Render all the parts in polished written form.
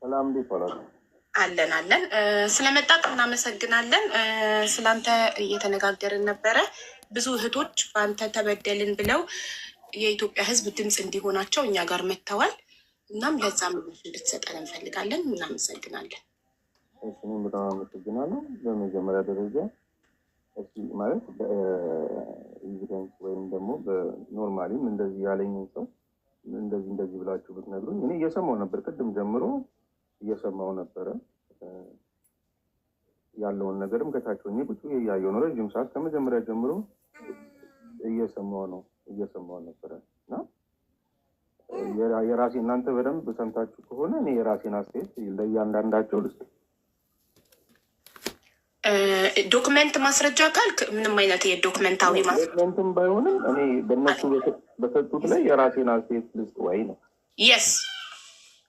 ሰላም እንዴት ዋላችሁ? አለን አለን። ስለመጣት እናመሰግናለን። ስላንተ እየተነጋገርን ነበረ። ብዙ እህቶች በአንተ ተበደልን ብለው የኢትዮጵያ ሕዝብ ድምፅ እንዲሆናቸው እኛ ጋር መጥተዋል። እናም ለዛ ምላሽ እንድትሰጠን እንፈልጋለን። እናመሰግናለን። እኔም በጣም አመሰግናለሁ። በመጀመሪያ ደረጃ ማለት በኤቪደንስ ወይም ደግሞ በኖርማሊም እንደዚህ ያለኝን ሰው እንደዚህ ብላችሁ ብትነግሩኝ እኔ እየሰማው ነበር። ቅድም ጀምሮ እየሰማው ነበረ። ያለውን ነገርም ከታቸው ቁጭ እያየሁ ነው። ረጅም ሰዓት ከመጀመሪያ ጀምሮ እየሰማው ነበረ እና የራሴ እናንተ በደንብ ሰምታችሁ ከሆነ እኔ የራሴን አስተያየት ለእያንዳንዳቸው ልስጥ። ዶክመንት ማስረጃ ካልክ ምንም አይነት የዶክመንታዊ ዶክመንትም ባይሆንም እኔ በእነሱ በሰጡት ላይ የራሴን አስተያየት ልስጥ ወይ ነው። የስ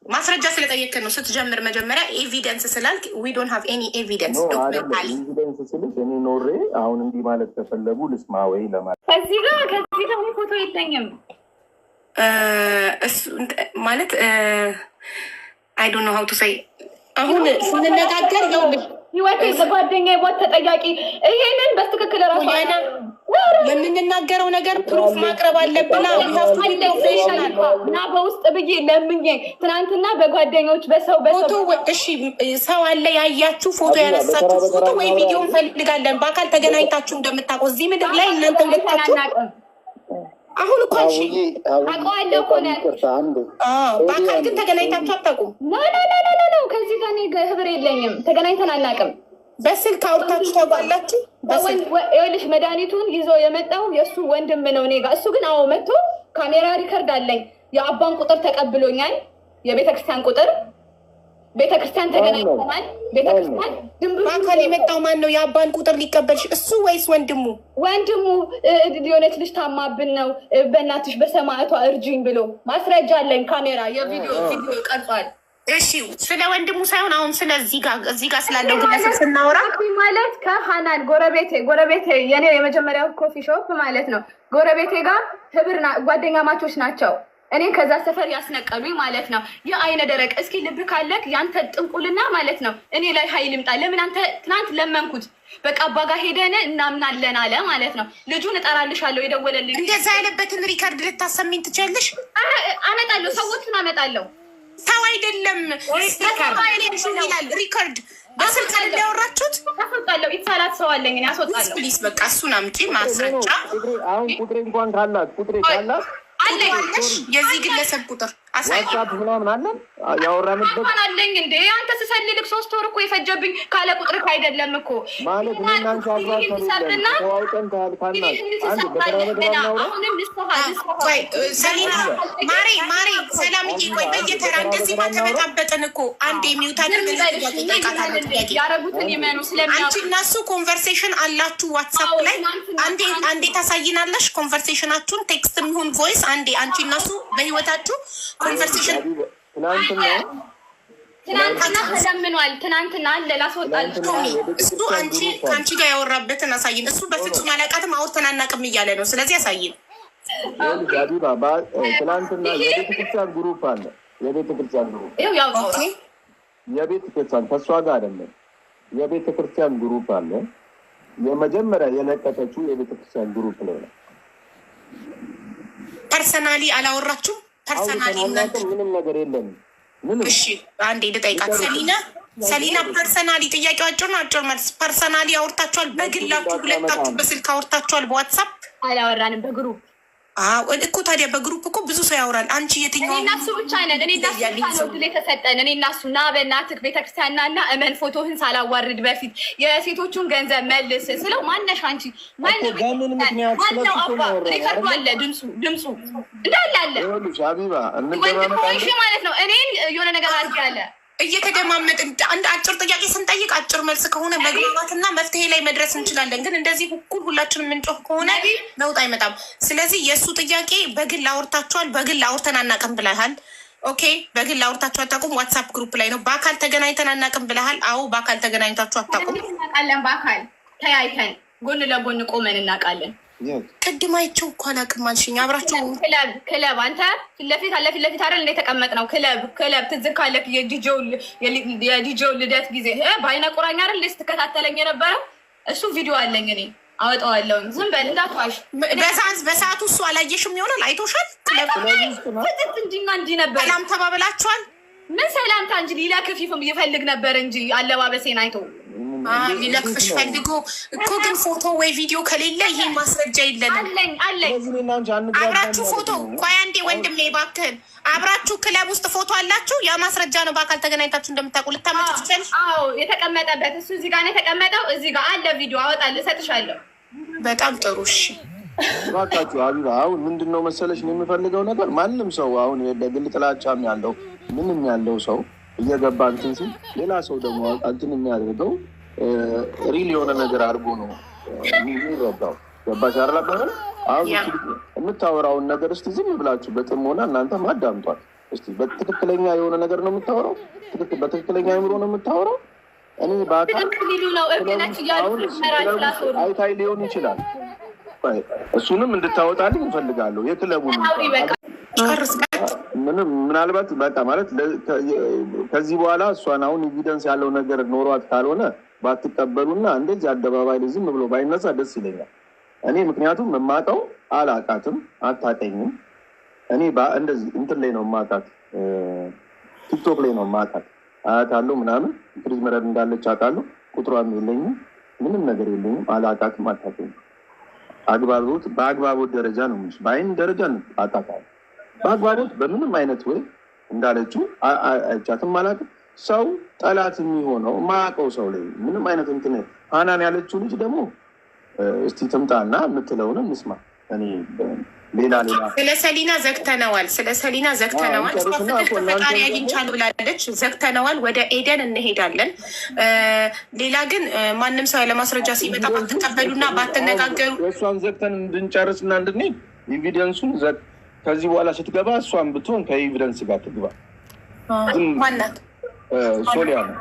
ማስረጃ ስለጠየቅን ነው። ስትጀምር መጀመሪያ ኤቪደንስ ስላልክ ዊ ዶንት ሃቭ ኤኒ ኤቪደንስ ዶክመንታሊ። ኤቪደንስ ስልሽ እኔ ኖሬ አሁን እንዲህ ማለት ከፈለጉ ልስማ ወይ ለማለት ከዚህ ጋር ፎቶ የለኝም ማለት አይ ዶንት ኖ ሃው ቱ ሴይ። አሁን ስንነጋገር ይኸውልሽ ህይወቴ በጓደኛ ቦት ተጠያቂ ይሄንን በትክክል ራሱ የምንናገረው ነገር ፕሩፍ ማቅረብ አለብና እና በውስጥ ብዬ ለምኜ ትናንትና በጓደኞች በሰው ፎቶ እሺ፣ ሰው አለ ያያችሁ ፎቶ ያነሳችሁ ፎቶ ወይ ቪዲዮ እንፈልጋለን። በአካል ተገናኝታችሁ እንደምታውቀው እዚህ ምድር ላይ እናንተ ሁለታችሁ አሁን እኮ አንቺ አውቀዋለሁ እኮ ነው። በአካል ግን ተገናኝታችሁ አታውቁም? ኖ ከዚህ ጋር እኔ ህብር የለኝም። ተገናኝተን አናውቅም። በስልክ አውርታችሁ ታውቃላችሁ? ይኸውልሽ መድኃኒቱን ይዞ የመጣው የእሱ ወንድም ነው እኔ ጋር። እሱ ግን አዎ መጥቶ ካሜራ ሪከርድ አለኝ። የአባን ቁጥር ተቀብሎኛል፣ የቤተክርስቲያን ቁጥር። ቤተክርስቲያን ተገናኝተናል። ቤተክርስቲያን በአካል የመጣው ማን ነው? የአባን ቁጥር ሊቀበልሽ እሱ ወይስ ወንድሙ? ወንድሙ የሆነች ልጅ ታማብን ነው በእናትሽ በሰማዕቷ እርጅኝ ብሎ ማስረጃ አለኝ። ካሜራ የቪዲዮ ቀርጿል። እሺ ስለ ወንድሙ ሳይሆን አሁን ስለ እዚህ ጋር ስላለው ግለሰብ ስናወራ ማለት ከሀናን ጎረቤቴ የኔ የመጀመሪያው ኮፊ ሾፕ ማለት ነው። ጎረቤቴ ጋር ህብር ጓደኛ ማቾች ናቸው። እኔ ከዛ ሰፈር ያስነቀሉኝ ማለት ነው። የአይነ ደረቅ እስኪ ልብ ካለክ ያንተ ጥንቁልና ማለት ነው እኔ ላይ ሀይል ይምጣ። ለምን አንተ ትናንት ለመንኩት በቃ አባጋ ሄደን እናምናለን አለ ማለት ነው። ልጁን እጠራልሻለሁ የደወለልኝ እንደዛ ያለበትን ሪከርድ ልታሰሚኝ ትችያለሽ? አመጣለሁ፣ ሰዎቹን አመጣለሁ። ሰው አይደለም ይላል ሪከርድ በስልክ ላይ ያወራችሁት። አስወጣለሁ፣ ይሳላት ሰው አለኝ እኔ አስወጣለሁ። ፕሊዝ በቃ እሱን አምጪ ማስረጃ። አሁን ቁጥሬ እንኳን ካላት አለሽ የዚህ ግለሰብ ቁጥር ዋትስአፕ ምናምን አለ ያወራንበት አለኝ። እንዴ አንተ ስሰልልክ 3 ወር እኮ የፈጀብኝ ካለ ቁጥር አይደለም እኮ ማለት ምን እናንተ አግባብተን ተዋውቀን ካልካና አንድ በተራበደና ነው። ሰሊና ማሬ ሰላምዬ ቆይ በየተራ እንደዚህ ማተበጣበጥን እኮ አንዴ የሚውታ ያረጉትን ይመኑ ስለሚያውቁ አንቺ እና እሱ ኮንቨርሴሽን አላችሁ ዋትስአፕ ላይ አንዴ ታሳይናለሽ ኮንቨርሴሽናችሁን ቴክስት የሚሆን ቮይስ አንዴ አንቺ እና እሱ በህይወታችሁ ኮንቨርሴሽን ትናንትና ተለምኗል። ትናንትና አለ ላስወጣል እሱ አንቺ ከአንቺ ጋር ያወራበትን አሳይን። እሱ በፍጹም አላውቃትም አውርተን አናውቅም እያለ ነው። ስለዚህ አሳይን። ትናንትና የቤተክርስቲያን ግሩፕ አለ። የቤተክርስቲያን ግሩፕ የቤተክርስቲያን ከእሷ ጋር አይደለም። የቤተክርስቲያን ግሩፕ አለ። የመጀመሪያ የለቀቀችው የቤተክርስቲያን ግሩፕ ላይ ነው። ፐርሰናሊ አላወራችሁም? ፐርሰናሊ ምንም ነገር የለም። እሺ አንዴ ልጠይቃት። ሰሊና ፐርሰናሊ ጥያቄው አጭር ነው፣ አጭር መልስ። ፐርሰናሊ አውርታችኋል? በግላችሁ ሁለታችሁ በስልክ አውርታችኋል? በዋትሳፕ አላወራንም፣ በግሩፕ እኮ ታዲያ በግሩፕ እኮ ብዙ ሰው ያወራል። አንቺ የትኛው እኔ እና እሱ ብቻ ነን። እኔ እና እሱ ነው የተሰጠን። እኔ እና እሱ ና በእናትህ ቤተክርስቲያን ና እመን ፎቶህን ሳላዋርድ በፊት የሴቶቹን ገንዘብ መልስ ስለው ማነሽ አንቺ ማነው አባ ሪከርዱ አለ ድምፁ እንዳለ አለ ወንድሞሽ ማለት ነው። እኔን የሆነ ነገር አድርግ ያለ እየተደማመጥን አንድ አጭር ጥያቄ ስንጠይቅ አጭር መልስ ከሆነ መግባባትና መፍትሄ ላይ መድረስ እንችላለን። ግን እንደዚህ እኩል ሁላችንም የምንጮህ ከሆነ ለውጥ አይመጣም። ስለዚህ የእሱ ጥያቄ በግል አውርታችኋል? በግል አውርተን አናውቅም ብለሃል። ኦኬ፣ በግል አውርታችሁ አታውቁም። ዋትሳፕ ግሩፕ ላይ ነው። በአካል ተገናኝተን አናውቅም ብለሃል። አዎ፣ በአካል ተገናኝታችሁ አታውቁም። እናውቃለን። በአካል ተያይተን ጎን ለጎን ቆመን እናውቃለን። ቅድም አይቼው እኮ አላውቅም አልሽኝ። አብራችሁ ክለብ አንተ ፊት ለፊት አይደል እንደ የተቀመጥነው ክለብ ትዝ ካለህ የዲጄው ልደት ጊዜ በአይነ ቁራኛ አይደል ስትከታተለኝ የነበረው እሱ ቪዲዮ አለኝ እኔ አወጣዋለሁ። ዝም በል እንዳትዋሽ። በሰዓቱ እሱ አላየሽም ይሆናል። አይቶሻል። እንዲና እንዲህ ነበር። ሰላም ተባብላችኋል? ምን ሰላምታ እንጂ ሌላ ክፊፍም ይፈልግ ነበር እንጂ አለባበሴን አይቶ ሊለክፍሽ ፈልጎ እኮ። ግን ፎቶ ወይ ቪዲዮ ከሌለ ይሄ ማስረጃ የለንም። አለኝ አብራችሁ ፎቶ። ቆይ አንዴ ወንድሜ እባክህን፣ አብራችሁ ክለብ ውስጥ ፎቶ አላችሁ? ያ ማስረጃ ነው። በአካል ተገናኝታችሁ እንደምታውቁ ልታመጡ ትችላለሽ። አዎ የተቀመጠበት እሱ እዚህ ጋር ነው የተቀመጠው። እዚህ ጋር አለ ቪዲዮ አወጣልህ፣ እሰጥሻለሁ። በጣም ጥሩ። እሺ እባካችሁ አቢባ፣ አሁን ምንድን ነው መሰለሽ ነው የምፈልገው ነገር ማንም ሰው አሁን በግል ጥላቻም ያለው ምንም ያለው ሰው እየገባ እንትን ሲል ሌላ ሰው ደግሞ እንትን የሚያደርገው ሪል የሆነ ነገር አድርጎ ነው የሚረዳው። ገባሽ አይደል? አሁን የምታወራውን ነገር እስቲ ዝም ብላችሁ በጥሞና እናንተ ማዳምጧል። እስቲ በትክክለኛ የሆነ ነገር ነው የምታወራው፣ በትክክለኛ አእምሮ ነው የምታወራው። እኔ በአካል አይታይ ሊሆን ይችላል። እሱንም እንድታወጣልኝ እንፈልጋለሁ። የክለቡን ምናልባት በቃ ማለት ከዚህ በኋላ እሷን አሁን ኤቪደንስ ያለው ነገር ኖሯት ካልሆነ ባትቀበሉና እንደዚህ አደባባይ ላይ ዝም ብሎ ባይነሳ ደስ ይለኛል። እኔ ምክንያቱም የማውቀው አላውቃትም፣ አታውቀኝም። እኔ እንደዚህ እንትን ላይ ነው የማውቃት፣ ቲክቶክ ላይ ነው የማውቃት። አያታለሁ ምናምን ፍሪዝ መረድ እንዳለች አውቃለሁ። ቁጥሯም የለኝም፣ ምንም ነገር የለኝም። አላውቃትም፣ አታውቀኝም። በአግባቦት ደረጃ ነው የምልሽ፣ በአይን ደረጃ አውቃታለሁ። በአግባቦት በምንም አይነት ወይ እንዳለችው አይቻትም፣ አላውቅም። ሰው ጠላት የሚሆነው ማያውቀው ሰው ላይ ምንም አይነት እንትን ሀናን ያለችው ልጅ ደግሞ እስቲ ትምጣና የምትለውን እንስማ። እኔ ሌላ ስለ ሰሊና ዘግተነዋል፣ ፈጣሪ አግኝቻለሁ ብላለች። ዘግተነዋል። ወደ ኤደን እንሄዳለን። ሌላ ግን ማንም ሰው ለማስረጃ ሲመጣ ባትቀበሉና ባትነጋገሩ እሷን ዘግተን እንድንጨርስና እንድንሄድ ኤቪደንሱን ከዚህ በኋላ ስትገባ እሷን ብትሆን ከኤቪደንስ ጋር ትግባ። ማናት? ሶሊያና።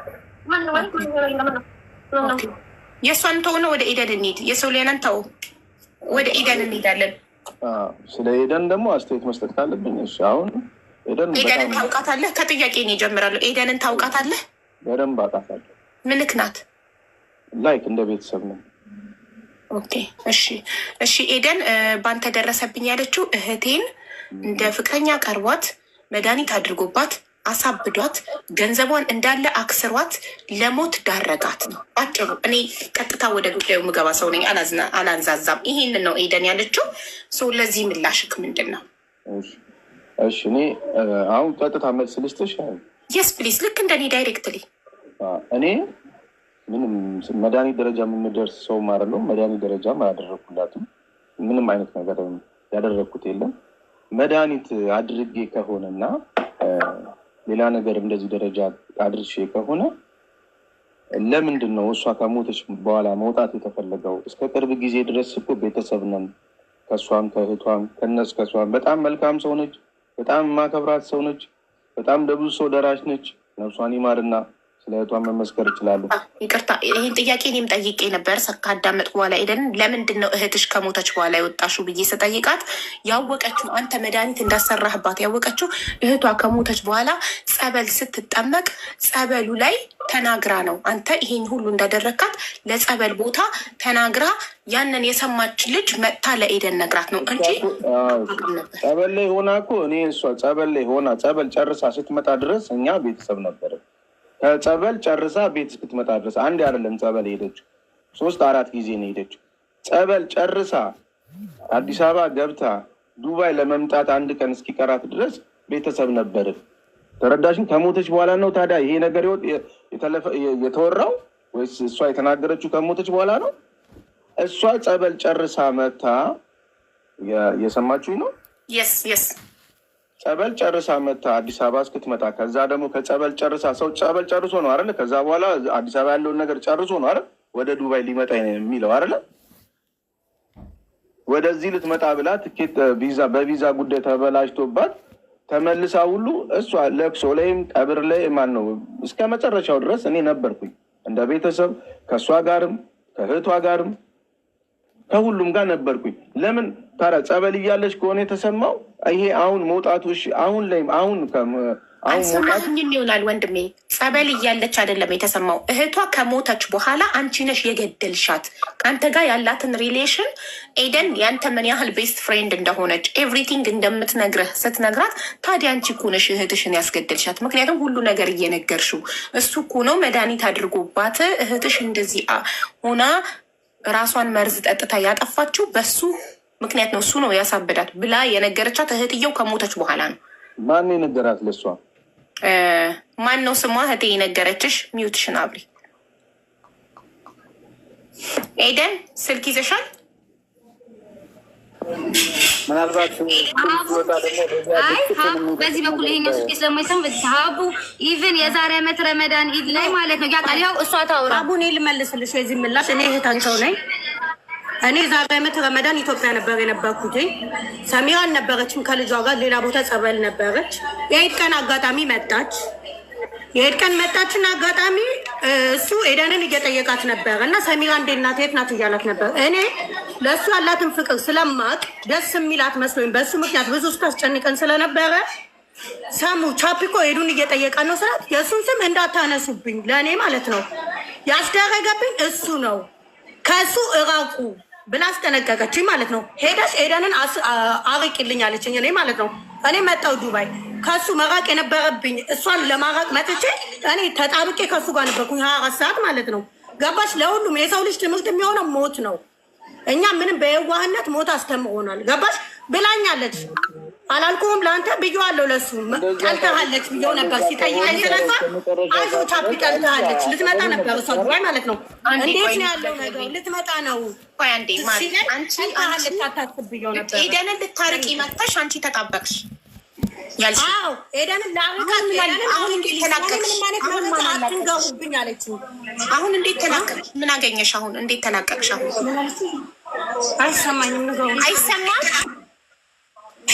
የእሷን ተው ነው ወደ ኤደን እንሂድ። የሶሊያናን ተው፣ ወደ ኤደን እንሄዳለን። ስለ ኤደን ደግሞ አስተያየት መስጠት ካለብኝ እሺ። አሁን ኤደንን ታውቃታለህ? ከጥያቄ ነው እጀምራለሁ። ኤደንን ታውቃታለህ? በደንብ አውቃታለሁ። ምንክ ናት? ላይክ እንደ ቤተሰብ ነው። ኦኬ እሺ። ኤደን ባንተ ደረሰብኝ ያለችው እህቴን እንደ ፍቅረኛ ቀርቧት መድኃኒት አድርጎባት አሳብዷት ገንዘቧን እንዳለ አክስሯት ለሞት ዳረጋት ነው አጭሩ። እኔ ቀጥታ ወደ ጉዳዩ ምገባ ሰው ነኝ፣ አላንዛዛም። ይሄንን ነው ኤደን ያለችው። ለዚህ ምላሽክ ምንድን ነው? እሺ እኔ አሁን ቀጥታ መልስ ልስጥሽ። የስ ፕሊስ፣ ልክ እንደኔ ዳይሬክትሊ። እኔ ምንም መድኃኒት ደረጃ የምንደርስ ሰው ማለት ነው። መድኃኒት ደረጃ አላደረግኩላትም። ምንም አይነት ነገር ያደረግኩት የለም። መድኃኒት አድርጌ ከሆነና ሌላ ነገር እንደዚህ ደረጃ አድርሼ ከሆነ ለምንድን ነው እሷ ከሞተች በኋላ መውጣት የተፈለገው? እስከ ቅርብ ጊዜ ድረስ እኮ ቤተሰብ ነን። ከእሷም ከእህቷም ከእሷም በጣም መልካም ሰው ነች። በጣም ማከብራት ሰው ነች። በጣም ለብዙ ሰው ደራሽ ነች። ነፍሷን ይማርና ስለ እህቷን መመስከር ይችላሉ። ይቅርታ፣ ይህን ጥያቄ እኔም ጠይቄ ነበር ካዳመጥኩ በኋላ ኤደን፣ ለምንድን ነው እህትሽ ከሞተች በኋላ የወጣሽው ብዬ ስጠይቃት ያወቀችው አንተ መድኃኒት እንዳሰራህባት ያወቀችው እህቷ ከሞተች በኋላ ጸበል ስትጠመቅ ጸበሉ ላይ ተናግራ ነው። አንተ ይሄን ሁሉ እንዳደረግካት ለጸበል ቦታ ተናግራ ያንን የሰማች ልጅ መጥታ ለኤደን ነግራት ነው እንጂ ጸበል ላይ ሆና እኮ እኔ እሷ ጸበል ላይ ሆና ጸበል ጨርሳ ስትመጣ ድረስ እኛ ቤተሰብ ነበር። ከጸበል ጨርሳ ቤት እስክትመጣ ድረስ አንድ አይደለም ጸበል ሄደችው፣ 3-4 ጊዜ ነው ሄደችው። ጸበል ጨርሳ አዲስ አበባ ገብታ ዱባይ ለመምጣት አንድ ቀን እስኪቀራት ድረስ ቤተሰብ ነበር። ተረዳሽን? ከሞተች በኋላ ነው ታዲያ ይሄ ነገር የተወራው ወይስ እሷ የተናገረችው ከሞተች በኋላ ነው? እሷ ጸበል ጨርሳ መታ የሰማችሁኝ ነው? የስ ጸበል ጨርሳ መታ አዲስ አበባ እስክትመጣ ከዛ ደግሞ ከጸበል ጨርሳ ሰው ጸበል ጨርሶ ነው አይደለ? ከዛ በኋላ አዲስ አበባ ያለውን ነገር ጨርሶ ነው አይደል ወደ ዱባይ ሊመጣ የሚለው አይደለ? ወደዚህ ልትመጣ ብላ ትኬት በቪዛ ጉዳይ ተበላሽቶባት ተመልሳ ሁሉ እሷ ለቅሶ ላይም ቀብር ላይ ማን ነው እስከ መጨረሻው ድረስ እኔ ነበርኩኝ እንደ ቤተሰብ ከእሷ ጋርም ከእህቷ ጋርም ከሁሉም ጋር ነበርኩኝ። ለምን ታዲያ ጸበል እያለች ከሆነ የተሰማው ይሄ አሁን መውጣቱ አሁን ላይም አሁን አልሰማሁኝም ይሆናል ወንድሜ። ጸበል እያለች አይደለም የተሰማው። እህቷ ከሞተች በኋላ አንቺ ነሽ የገደልሻት። ከአንተ ጋር ያላትን ሪሌሽን ኤደን ያንተ ምን ያህል ቤስት ፍሬንድ እንደሆነች ኤቭሪቲንግ እንደምትነግርህ ስትነግራት፣ ታዲያ አንቺ እኮ ነሽ እህትሽን ያስገደልሻት። ምክንያቱም ሁሉ ነገር እየነገርሽው እሱ እኮ ነው መድኃኒት አድርጎባት እህትሽ እንደዚህ ሆና ራሷን መርዝ ጠጥታ ያጠፋችው በሱ ምክንያት ነው፣ እሱ ነው ያሳበዳት ብላ የነገረቻት እህትየው ከሞተች በኋላ ነው። ማን የነገራት ለሷ? ማን ነው ስሟ? እህቴ የነገረችሽ? ሚውትሽን አብሪ። ኤደን ስልክ ይዘሻል? ምናልባት በዚህ በኩል ይሄኛው ስልክ ስለማይሰማ በዚህ ሀቡ ኢቭን የዛሬ ዓመት ረመዳን ኢድ ላይ ማለት ነው ያውቃል። ያው እሷ ታውራ ሀቡ እኔ ልመልስልሽ የዚህ ምላሽ እኔ እህታቸው ነኝ። እኔ ዛሬ ዓመት ረመዳን ኢትዮጵያ ነበር የነበርኩት። ሰሚራን ነበረችም ከልጇ ጋር ሌላ ቦታ ጸበል ነበረች። የኢድ ቀን አጋጣሚ መጣች። የኢድ ቀን መጣችና አጋጣሚ እሱ ኤደንን እየጠየቃት ነበር እና ሰሚራ እንዴት ናት የት ናት እያላት ነበር። እኔ ለእሱ ያላትን ፍቅር ስለማቅ ደስ የሚላት መስሎኝ በእሱ ምክንያት ብዙ ስታስጨንቀን ስለነበረ ሰሙ ቻፒኮ ኤዱን እየጠየቃት ነው ስላት የእሱን ስም እንዳታነሱብኝ ለእኔ ማለት ነው ያስደረገብኝ እሱ ነው ከእሱ እራቁ ብላ አስጠነቀቀችኝ ማለት ነው። ሄደሽ ኤደንን አርቂልኝ አለችኝ እኔ ማለት ነው። እኔ መጣሁ ዱባይ ከሱ መራቅ የነበረብኝ እሷን ለማራቅ መጥቼ እኔ ተጣብቄ ከሱ ጋር ነበርኩኝ 24 ሰዓት ማለት ነው። ገባሽ? ለሁሉም የሰው ልጅ ትምህርት የሚሆነው ሞት ነው። እኛ ምንም በየዋህነት ሞት አስተምሮናል። ገባሽ? ብላኛለች። አላልኩም ለአንተ ብዬዋለሁ። ለሱ ጠልተሃለች ብዬው ነበር ሲጠይቀኝ ስለሷ አይዞ ቻፒ ጠልተሃለች ልትመጣ ነበር እሷ ዱባይ ማለት ነው። እንዴት ነው ያለው ነገር? ልትመጣ ነው ጠልተሃለች አታስብ ብዬው ነበር። ኤደንን ልታርቂ መጥተሽ አንቺ ተጣበቅሽ ያልሽ? አዎ ኤደንን ላርቃት ኤደንን አሁን እንዴት ተላቀቅሽ? አትንገሩብኝ አለችኝ። አሁን እንዴት ተላቀቅሽ? ምን አገኘሽ? አሁን እንዴት ተላቀቅሽ? አሁን አይሰማኝም። ንገሩ። አይሰማም።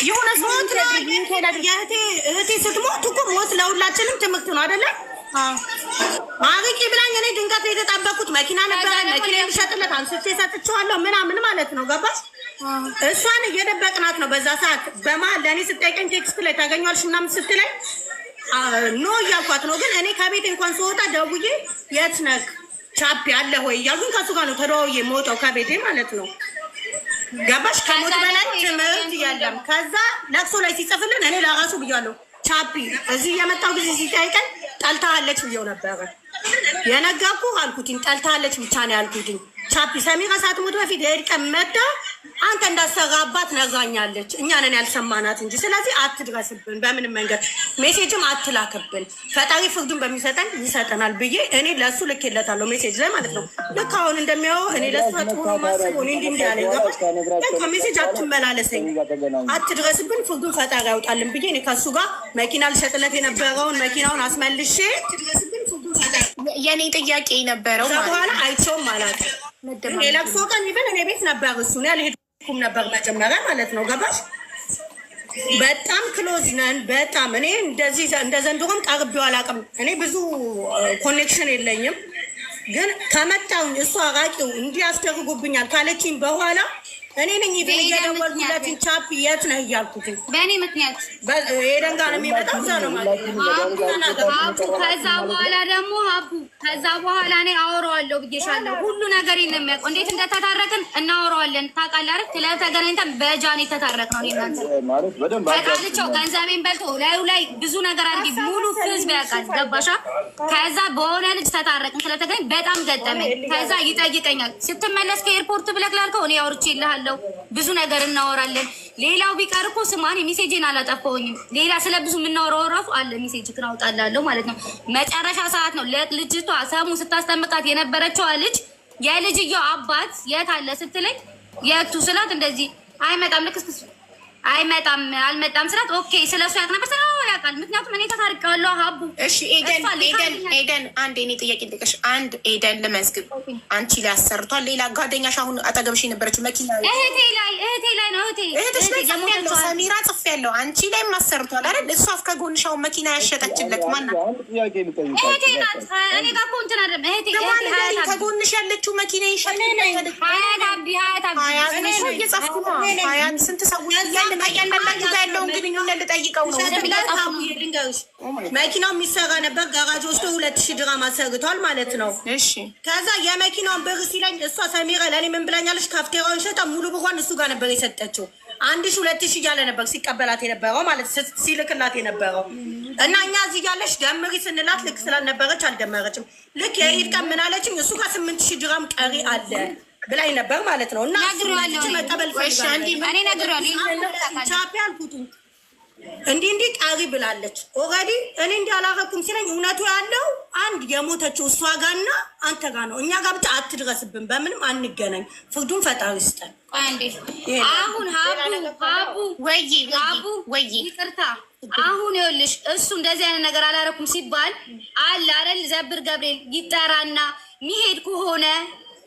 የሆነ ሞት እህቴ ስትሞት እኮ ሞት ለሁላችንም ትምህርት ነው አይደለም? አርቂ ብላኝ እኔ ድንገት ነው የተጣበኩት። መኪና ነበረ መኪና የሚሸጥለት አንስቼ ሰጥቼዋለሁ ምናምን ማለት ነው። ገባሽ? እሷን እየደበቅናት ነው በዛ ሰዓት። በመሀል ለእኔ ስጠይቀኝ ቴክስት ላይ ታገኘዋልሽ ምናምን ስትለኝ ኖ እያልኳት ነው። ግን እኔ ከቤት እንኳን ስወጣ ደውዬ የት ነህ ቻፒ አለ ወይ እያልኩኝ ከሱ ጋር ነው ተደዋውዬ የምወጣው ከቤቴ ማለት ነው። ገባሽ? ከሞት በላይ ትምህርት የለም። ከዛ ለቅሶ ላይ ሲጽፍልን እኔ ለራሱ ብያለሁ ቻፒ እዚህ የመጣው ጊዜ ሲጠይቀኝ ጠልታለች ብየው ነበረ የነገርኩ አልኩትኝ። ጠልታለች ብቻ ነው ያልኩትኝ። ቻፒ ሰሚራ ሳትሞት በፊት የኢድ ቀን መጣ አንተ እንዳሰራባት ነግራኛለች። እኛ ነን ያልሰማናት እንጂ። ስለዚህ አትድረስብን፣ በምንም መንገድ ሜሴጅም አትላክብን። ፈጣሪ ፍርዱን በሚሰጠን ይሰጠናል ብዬ እኔ ለእሱ ልኬለታለሁ ሜሴጅ ላይ ማለት ነው። ልክ አሁን እንደሚያው እኔ ለእሱ ጥሩ ማስቦ እኔ እንዲህ ያለ ገባሽ? ሜሴጅ አትመላለሰኝ፣ አትድረስብን፣ ፍርዱን ፈጣሪ ያውጣልን ብዬ እኔ ከእሱ ጋር መኪና ልሸጥለት የነበረውን መኪናውን አስመልሼ የኔ ጥያቄ ነበረው በኋላ አይቼውም አላውቅም። የለቅሶ ቀን ይበል እኔ ቤት ነበር እሱ ያልሄድኩም ነበር መጀመሪያ ማለት ነው። ገባሽ? በጣም ክሎዝ ነን። በጣም እኔ እንደዚህ እንደ ዘንድሮም ቀርቤው አላውቅም። እኔ ብዙ ኮኔክሽን የለኝም፣ ግን ከመጣሁኝ እሱ አራቂው እንዲህ አስደርጎብኛል ካለችኝ በኋላ እኔ ነኝ ይሄ እየደወልኩለትን ቻፒ የት ነህ እያልኩትኝ በእኔ ምክንያት ሄደን ጋር ነው የሚመጣው። እዛ ነው ማለት ሀቡ። ከዛ በኋላ ደግሞ ሀቡ ከዛ በኋላ እኔ አወራዋለሁ ብዬሻለሁ። ሁሉ ነገር የሚያውቀው እንዴት እንደተታረቅን እናወራዋለን። ታውቃለህ አይደል? ስለተገናኝተን በጃን የተታረቅነው እናንተ ተቃልቸው ገንዘቤን በልቶ ላዩ ላይ ብዙ ነገር አድርጊ ሙሉ ህዝብ ያውቃል። ገባሻ? ከዛ በሆነ ልጅ ተታረቅን ስለተገናኝ በጣም ገጠመኝ። ከዛ ይጠይቀኛል ስትመለስ ከኤርፖርት ብለህ ላልከው እኔ አውርቼልሃለሁ ብዙ ነገር እናወራለን። ሌላው ቢቀር እኮ ስማኔ ሜሴጅን አላጠፋሁኝም። ሌላ ስለ ብዙ የምናወራው ራሱ አለ ሜሴጅ ግን አውጣላለሁ ማለት ነው። መጨረሻ ሰዓት ነው ልጅቷ ሰሙ ስታስጠምቃት የነበረችዋ ልጅ የልጅየው አባት የት አለ ስትለኝ የቱ ስላት እንደዚህ አይመጣም ልክስክስ አይመጣም አልመጣም ስላት ኦኬ ስለሱ ያቅ ነበር ያውቃል። ምክንያቱም እኔ ተታርቀዋለሁ ሀቡ። እሺ ኤደን አንድ እኔ ጥያቄ ልጠይቅሽ። አንድ ኤደን ልመዝግብ፣ አንቺ ላይ አሰርቷል። ሌላ ጓደኛሽ አሁን አጠገብሽ የነበረችው መኪና እህቴ ላይ ነው እህትሽ ላይ ጽፌያለሁ፣ ሰሚራ ጽፌያለሁ። አንቺ ላይም አሰርቷል አይደል? እሷ ከጎንሽ አሁን መኪና ያሸጠችለት ማናት? እህቴ ናት። እኔ ጋር እኮ እንትን አይደለም እህቴ ከጎንሽ ያለችው መኪና ይሸጥልኝ። ሀያት ስንት ሰዎች እያንዳንዳችሁ ጋር ያለውን ግንኙነት ልጠይቀው ነው። መኪናው የሚሰራ ነበር። ጋራጅ ወስዶ 2000 ድራም አሰርቷል ማለት ነው። እሺ ከዛ የመኪናውን ብር ሲለኝ እሷ ሰሚራ ለእኔ ምን ብላኛለች? ካፍቴራውን ሸጣ ሙሉ ብሯን እሱ ጋር ነበር የሰጠችው። 1000 2000 እያለ ነበር ሲቀበላት የነበረው ማለት ሲልክላት የነበረው እና እኛ እዚህ ያለሽ ደምሪ ስንላት ልክ ስላልነበረች አልደመረችም። ልክ የኢድ ቀን ምን አለችኝ? እሱ ጋር 8000 ድራም ቀሪ አለ ብላኝ ነበር ማለት ነው። እና መቀበል ቻፒ አልኩት እንዲህ ቀሪ ብላለች። ኦልሬዲ እኔ እንዲህ አላረኩም ሲለኝ እውነቱ ያለው አንድ የሞተችው እሷ ጋርና አንተ ጋር ነው። እኛ ጋር ብቻ አትድረስብን፣ በምንም አንገናኝ። ፍርዱን ፈጣሪ ይስጠን። አሁን ሀቡ ወይ ይቅርታ፣ አሁን ይኸውልሽ እሱ እንደዚህ አይነት ነገር አላረኩም ሲባል አለ አይደል? ዘብር ገብርኤል ይጠራና ሚሄድ ከሆነ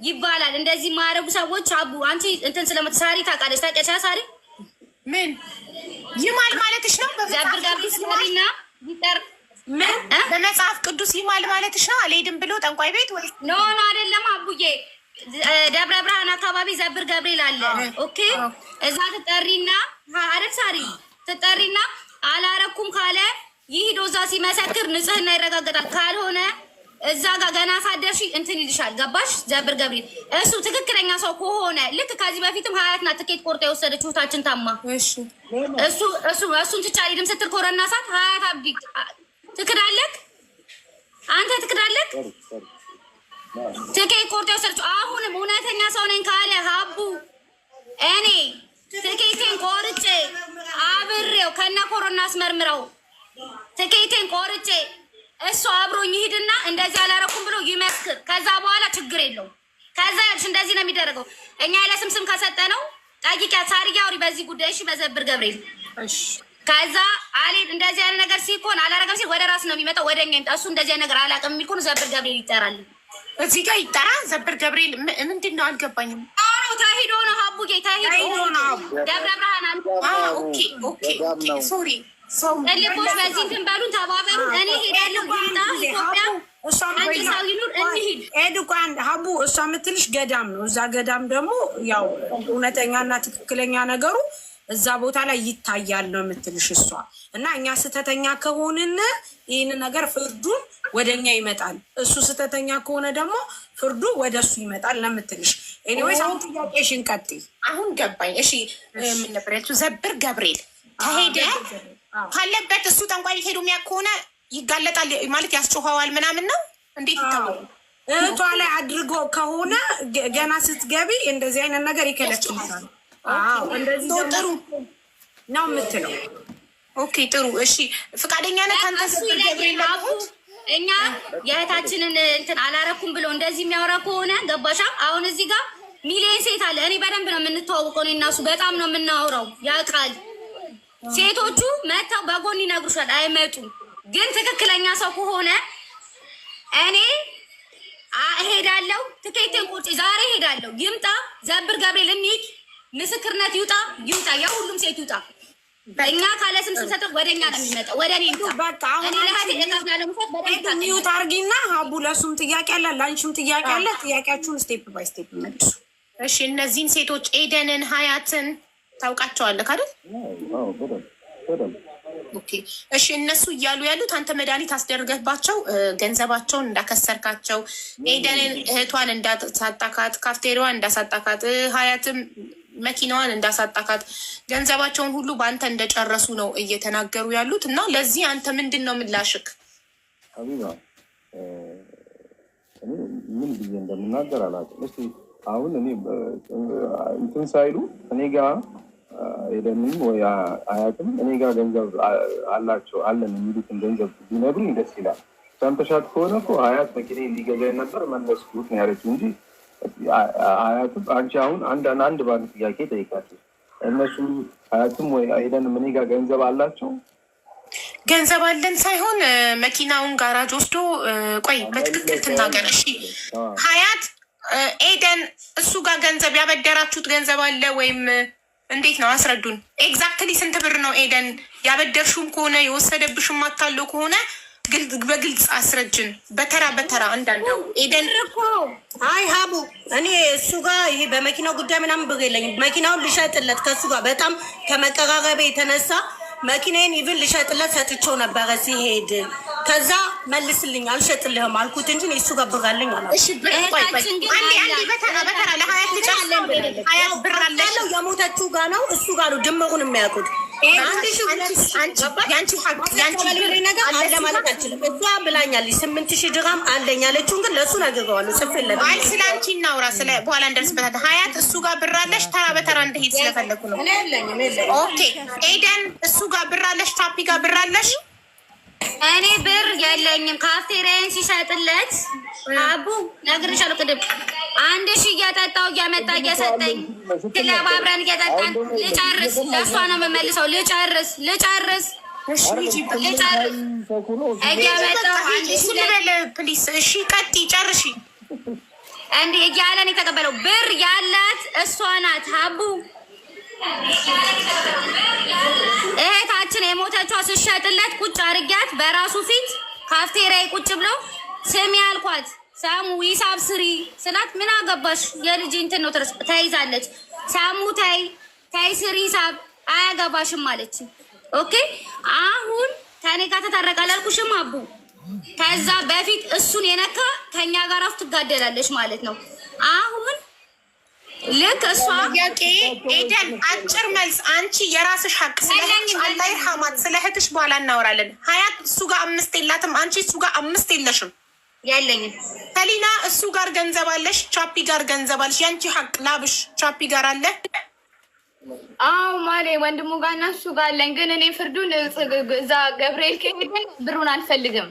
ይባላል። እንደዚህ ማረጉ ሰዎች አቡ አንቺ እንትን ስለምትሳሪ ታውቃለች። ታውቂያለሽ ሳሪ ምን ይማል ማለትሽ ነው? ዘብር ገብርኤል ስለሚና ይጠር ምን በመጽሐፍ ቅዱስ ይማል ማለትሽ ነው? አልሄድም ብሎ ጠንቋይ ቤት ወይ ኖ አይደለም አቡዬ። ደብረ ብርሃን አካባቢ ዘብር ገብርኤል አለ። ኦኬ እዛ ትጠሪና አይደል ሳሪ ትጠሪና አላረኩም ካለ ይሄዶ እዛ ሲመሰክር ንጽህና ይረጋገጣል። ካልሆነ እዛ ጋር ገና ሳደርሽ እንትን ይልሻል። ገባሽ? ዘብር ገብርኤል እሱ ትክክለኛ ሰው ከሆነ ልክ ከዚህ በፊትም ሀያትና ትኬት ቆርጣ የወሰደችው እህታችን ታማ እሱን ትቻ ሊድም ስትል ኮረና ሳት ሀያት አብዲ ትክዳለክ፣ አንተ ትክዳለክ። ትኬት ቆርጣ የወሰደችው አሁንም እውነተኛ ሰው ነኝ ካለ ሀቡ እኔ ትኬቴን ቆርጬ አብሬው ከነ ኮሮና አስመርምረው ትኬቴን ቆርጬ እሱ አብሮኝ ይሄድና እንደዚህ አላረኩም ብሎ ይመስክር። ከዛ በኋላ ችግር የለውም። ከዛ ያልሽ እንደዚህ ነው የሚደረገው። እኛ ያለ ስምስም ከሰጠነው ጠይቂያት ሳርያ አውሪ በዚህ ጉዳይ እሺ። በዘብር ገብርኤል እሺ። ከዛ አሌድ እንደዚህ አይነት ነገር ሲኮን አላረገም ሲል ወደ ራስ ነው የሚመጣው፣ ወደኛ ይምጣ። እሱ እንደዚህ አይነት ነገር አላውቅም የሚል ከሆነ ዘብር ገብርኤል ይጠራል። እዚህ ጋር ይጠራ። ዘብር ገብርኤል ምንድን ነው አልገባኝም። ታሂዶ ነው ሀቡጌ ታሂዶ ነው ደብረ ብርሃን። ኦኬ ሶሪ ልቦች በዚህ እንትን በሉን ተባበሩ። እኔ ሄዳለሁ ጌታ ኢትዮጵያ አንድ ሰው ይኑር እንሂድ። ኤዱቃን ሀቡ እሷ የምትልሽ ገዳም ነው። እዛ ገዳም ደግሞ ያው እውነተኛና ትክክለኛ ነገሩ እዛ ቦታ ላይ ይታያል ነው የምትልሽ እሷ። እና እኛ ስህተተኛ ከሆንን ይህን ነገር ፍርዱን ወደ እኛ ይመጣል። እሱ ስህተተኛ ከሆነ ደግሞ ፍርዱ ወደ እሱ ይመጣል ነው የምትልሽ። ኤኒዌይስ አሁን ጥያቄሽን ቀጥይ። አሁን ገባኝ። እሺ ምን ነበር ያልሽው? ዘብር ገብርኤል ከሄደ ካለበት እሱ ጠንቋይ ቤት ሄዶ የሚያውቅ ከሆነ ይጋለጣል ማለት ያስጮኸዋል ምናምን ነው። እንዴት ይታወቃል? እህቷ ላይ አድርጎ ከሆነ ገና ስትገቢ እንደዚህ አይነት ነገር ይከለክላል። እንደዚህ ጥሩ ነው የምትለው። ኦኬ ጥሩ እሺ፣ ፈቃደኛ ነህ ከአንተ እኛ የእህታችንን እንትን አላረኩም ብሎ እንደዚህ የሚያወራ ከሆነ ገባሻ? አሁን እዚህ ጋር ሚሊዮን ሴት አለ። እኔ በደንብ ነው የምንተዋወቀው። እኔ እና እሱ በጣም ነው የምናወራው። ያውቃል። ሴቶቹ መጥተው በጎን ይነግሩሻል። አይመጡም። ግን ትክክለኛ ሰው ከሆነ እኔ እሄዳለሁ። ትኬቴን ቁጭ ዛሬ እሄዳለሁ። ይምጣ ዘብር ገብርኤል እንሂድ። ምስክርነት ይውጣ። ያ ሁሉም ሴት ይውጣ። እኛ ካለ ስም ሰጠ ወደኛ ነው የሚመጣው። ወደ እኔ በቃ አሁን ሚውት አርጊና ሀቡ ለሱም ጥያቄ አለ፣ ላንቺም ጥያቄ አለ። ጥያቄያችሁን ስቴፕ ባይ ስቴፕ መልሱ። እሺ እነዚህን ሴቶች ኤደንን፣ ሀያትን ታውቃቸዋለህ አይደል? ኦኬ እሺ። እነሱ እያሉ ያሉት አንተ መድኃኒት አስደርገባቸው ገንዘባቸውን እንዳከሰርካቸው፣ ኤደንን እህቷን እንዳሳጣካት፣ ካፍቴሪዋን እንዳሳጣካት፣ ሀያትም መኪናዋን እንዳሳጣካት፣ ገንዘባቸውን ሁሉ በአንተ እንደጨረሱ ነው እየተናገሩ ያሉት። እና ለዚህ አንተ ምንድን ነው ምላሽክ? ሀቢባ ምን ብዬ እንደምናገር አላውቅም። እስኪ አሁን እኔ እንትን ሳይሉ እኔ ጋር ሄደንም ወይ አያትም እኔ ጋር ገንዘብ አላቸው አለን የሚሉትን ገንዘብ ቢነግሩኝ ደስ ይላል። ሰምተሻት ከሆነ እኮ ሀያት መኪና ሊገዛኝ ነበር መለስኩት ነው ያለችው እንጂ አያትም አንቺ አሁን አንድ ባንድ ጥያቄ ጠይቃቸው። እነሱ አያትም ወይ ሄደንም እኔ ጋር ገንዘብ አላቸው ገንዘብ አለን ሳይሆን መኪናውን ጋራጅ ወስዶ ቆይ በትክክል ትናገር እሺ። ሀያት ኤደን እሱ ጋር ገንዘብ ያበደራችሁት ገንዘብ አለ ወይም እንዴት ነው? አስረዱን። ኤግዛክትሊ ስንት ብር ነው ኤደን ያበደርሹም ከሆነ የወሰደብሽም አታለው ከሆነ በግልጽ አስረጅን። በተራ በተራ አንዳንደው ኤደን እኮ አይ ሀቡ እኔ እሱ ጋር ይሄ በመኪናው ጉዳይ ምናምን ብር የለኝም። መኪናውን ልሸጥለት ከእሱ ጋር በጣም ከመቀራረቤ የተነሳ መኪናዬን ኢቭን ልሸጥለት ሰጥቼው ነበረ ሲሄድ። ከዛ መልስልኝ አልሸጥልህም አልኩት እንጂ እሱ ጋር ብር አለኝ አላ። እሺ በተራ በተራ ለሀያት ልጨርሰው። ሀያት ብር አለሽ የሞተችው ጋር ነው እሱ ጋር ነው ድምሩን የሚያውቁት። ነገር አለ ማለት አልችልም። እሷ ብላኛለች 8,000 ድራም አለኝ ያለችውን ግን ለእሱ ነግረዋለሁ ጽፌለት። አይ ስለ አንቺ እናውራ፣ ስለ በኋላ እንደርስበታለን። ሀያት እሱ ጋር ብር አለሽ? ተራ በተራ እንደሄድ ስለፈለጉ ነው። ኦኬ ኤደን እሱ ጋር ብር አለሽ? ታፒ ጋር ብር አለሽ? እኔ ብር የለኝም። ካፍቴሪያን ሲሸጥለት አቡ ነግሬሻለሁ ቅድም 1,000 እያጠጣው እያመጣ እየሰጠኝ ክለብ አብረን እየጠጣን ልጨርስ፣ ለእሷ ነው የምመልሰው። ልጨርስ እያመጣው ፕሊስ። እሺ ቀጥይ ጨርሺ። እንዲህ እያለን የተቀበለው ብር ያላት እሷ ናት። አቡ እህታችን የሞተቿ ስሸጥለት ቁጭ አርጊያት በራሱ ፊት ካፍቴሪያ ቁጭ ብለው ስሚ ያልኳት ሳሙ ሂሳብ ስሪ ስላት ምን አገባሽ የልጅ እንትን ነው ተይዛለች። ሳሙ ተይ ስሪ ሂሳብ አያገባሽም አለች። ኦኬ አሁን ከኔ ጋር ተታረቃል አልኩሽም አቡ። ከዛ በፊት እሱን የነካ ከኛ ጋር አፍ ትጋደላለች ማለት ነው። አሁን ልክ እሷ ጥያቄ ኤደን አጭር መልስ። አንቺ የራስሽ ሀቅ ስለለኝ አላህ ይርሐማት ስለ እህትሽ በኋላ እናወራለን። ሀያት እሱ ጋር 5 የላትም፣ አንቺ እሱ ጋር 5 የለሽም። ያለኝም ሰሊና እሱ ጋር ገንዘብ አለሽ፣ ቻፒ ጋር ገንዘብ አለሽ። ያንቺ ሀቅ ላብሽ ቻፒ ጋር አለ። አዎ ማሌ ወንድሙ ጋር እና እሱ ጋር አለኝ። ግን እኔ ፍርዱን እዛ ገብርኤል ከሄድን ብሩን አልፈልግም።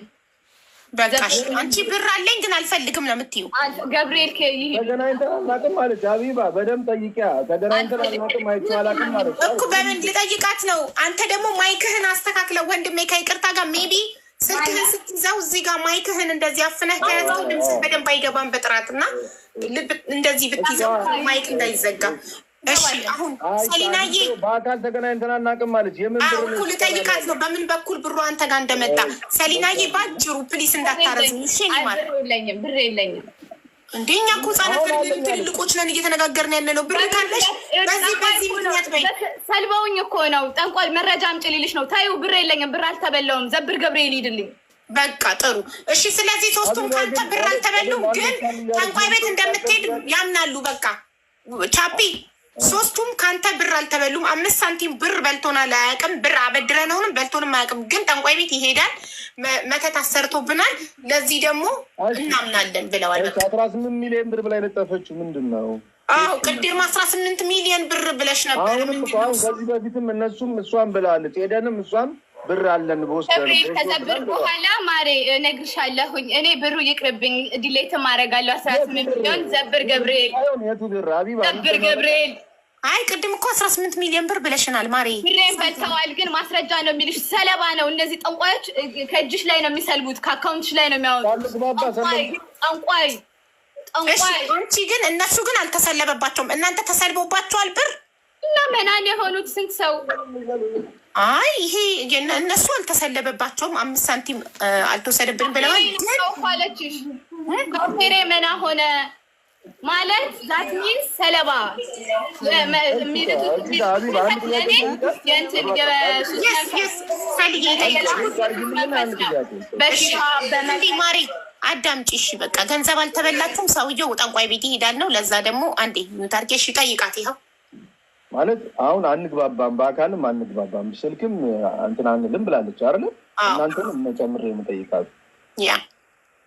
በቃሽ አንቺ ብር አለኝ ግን አልፈልግም ነው የምትይው። ገብርኤል ተገናኝተን አናውቅም አለች ሀቢባ። በደምብ ጠይቂያ። ተገናኝተን አናውቅም አይቼው አላውቅም ማለት እኮ በምን ልጠይቃት ነው? አንተ ደግሞ ማይክህን አስተካክለው ወንድሜ ከይቅርታ ጋር ሜቢ ስልክህን ስትይዘው እዚህ ጋር ማይክህን እንደዚህ አፍነህ ከያዝከው ድምፅ በደንብ አይገባም በጥራት እና እንደዚህ ብትይዘው ማይክ እንዳይዘጋ። እሺ አሁን ሰሊናዬ በአካል ተገናኝተን አናውቅም ማለች። የምን ብር ነው ልጠይቃት ነው በምን በኩል ብሩ አንተ ጋር እንደመጣ። ሰሊናዬ ባጭሩ ፕሊስ እንዳታረዝም። እሺ ማለት ብር የለኝም እንደኛ እኮ ህጻናት ትልልቆች ነን እየተነጋገርን ያለ ነው። ብር ካለሽ በዚህ ምክንያት በይ። ሰልበውኝ እኮ ነው ጠንቋይ መረጃ አምጪ ልልሽ ነው። ታዩ ብር የለኝም፣ ብር አልተበላውም። ዘብር ገብርኤል ሂድልኝ። በቃ ጥሩ እሺ። ስለዚህ ሶስቱም ካንተ ብር አልተበሉም፣ ግን ጠንቋይ ቤት እንደምትሄድ ያምናሉ። በቃ ቻፒ ሶስቱም ካንተ ብር አልተበሉም። 5 ሳንቲም ብር በልቶናል አያውቅም። ብር አበድረነውንም በልቶንም አያውቅም። ግን ጠንቋይ ቤት ይሄዳል፣ መተት አሰርቶብናል፣ ለዚህ ደግሞ እናምናለን ብለዋል። 18 ሚሊዮን ብር ብላ የለጠፈችው ምንድን ነው? አዎ ቅድም 18 ሚሊዮን ብር ብለሽ ነበር። ከዚህ በፊትም እነሱም እሷም ብላለች። ሄደንም እሷም ብር አለን በውስጥ ከዘብር በኋላ ማሬ እነግርሻለሁኝ። እኔ ብሩ ይቅርብኝ፣ ዲሌት ማድረጋለሁ። 18 ሚሊዮን ዘብር ገብርኤል ዘብር ገብርኤል። አይ ቅድም እኮ 18 ሚሊዮን ብር ብለሽናል ማሬ። ብሬን በልተዋል፣ ግን ማስረጃ ነው የሚልሽ። ሰለባ ነው። እነዚህ ጠንቋዮች ከእጅሽ ላይ ነው የሚሰልቡት፣ ከአካውንትሽ ላይ ነው የሚያወጡት። ጠንቋይ አንቺ ግን እነሱ ግን አልተሰለበባቸውም። እናንተ ተሰልቦባቸዋል ብር እና መናን የሆኑት ስንት ሰው? አይ ይሄ እነሱ አልተሰለበባቸውም። 5 ሳንቲም አልተወሰደብን ብለዋል። አለችሽ ኮፌሬ መና ሆነ ማለት ዛት ሚንስ ሰለባ ማሪ አዳምጪ እሺ። በቃ ገንዘብ አልተበላችሁም። ሰውየው ጠንቋይ ቤት ይሄዳል ነው። ለዛ ደግሞ አንዴ ታርጌሽ ጠይቃት። ይኸው ማለት አሁን አንግባባም፣ በአካልም አንግባባም፣ ስልክም እንትን አንልም ብላለች አይደል? እናንተንም መጨምር የምጠይቃት ያ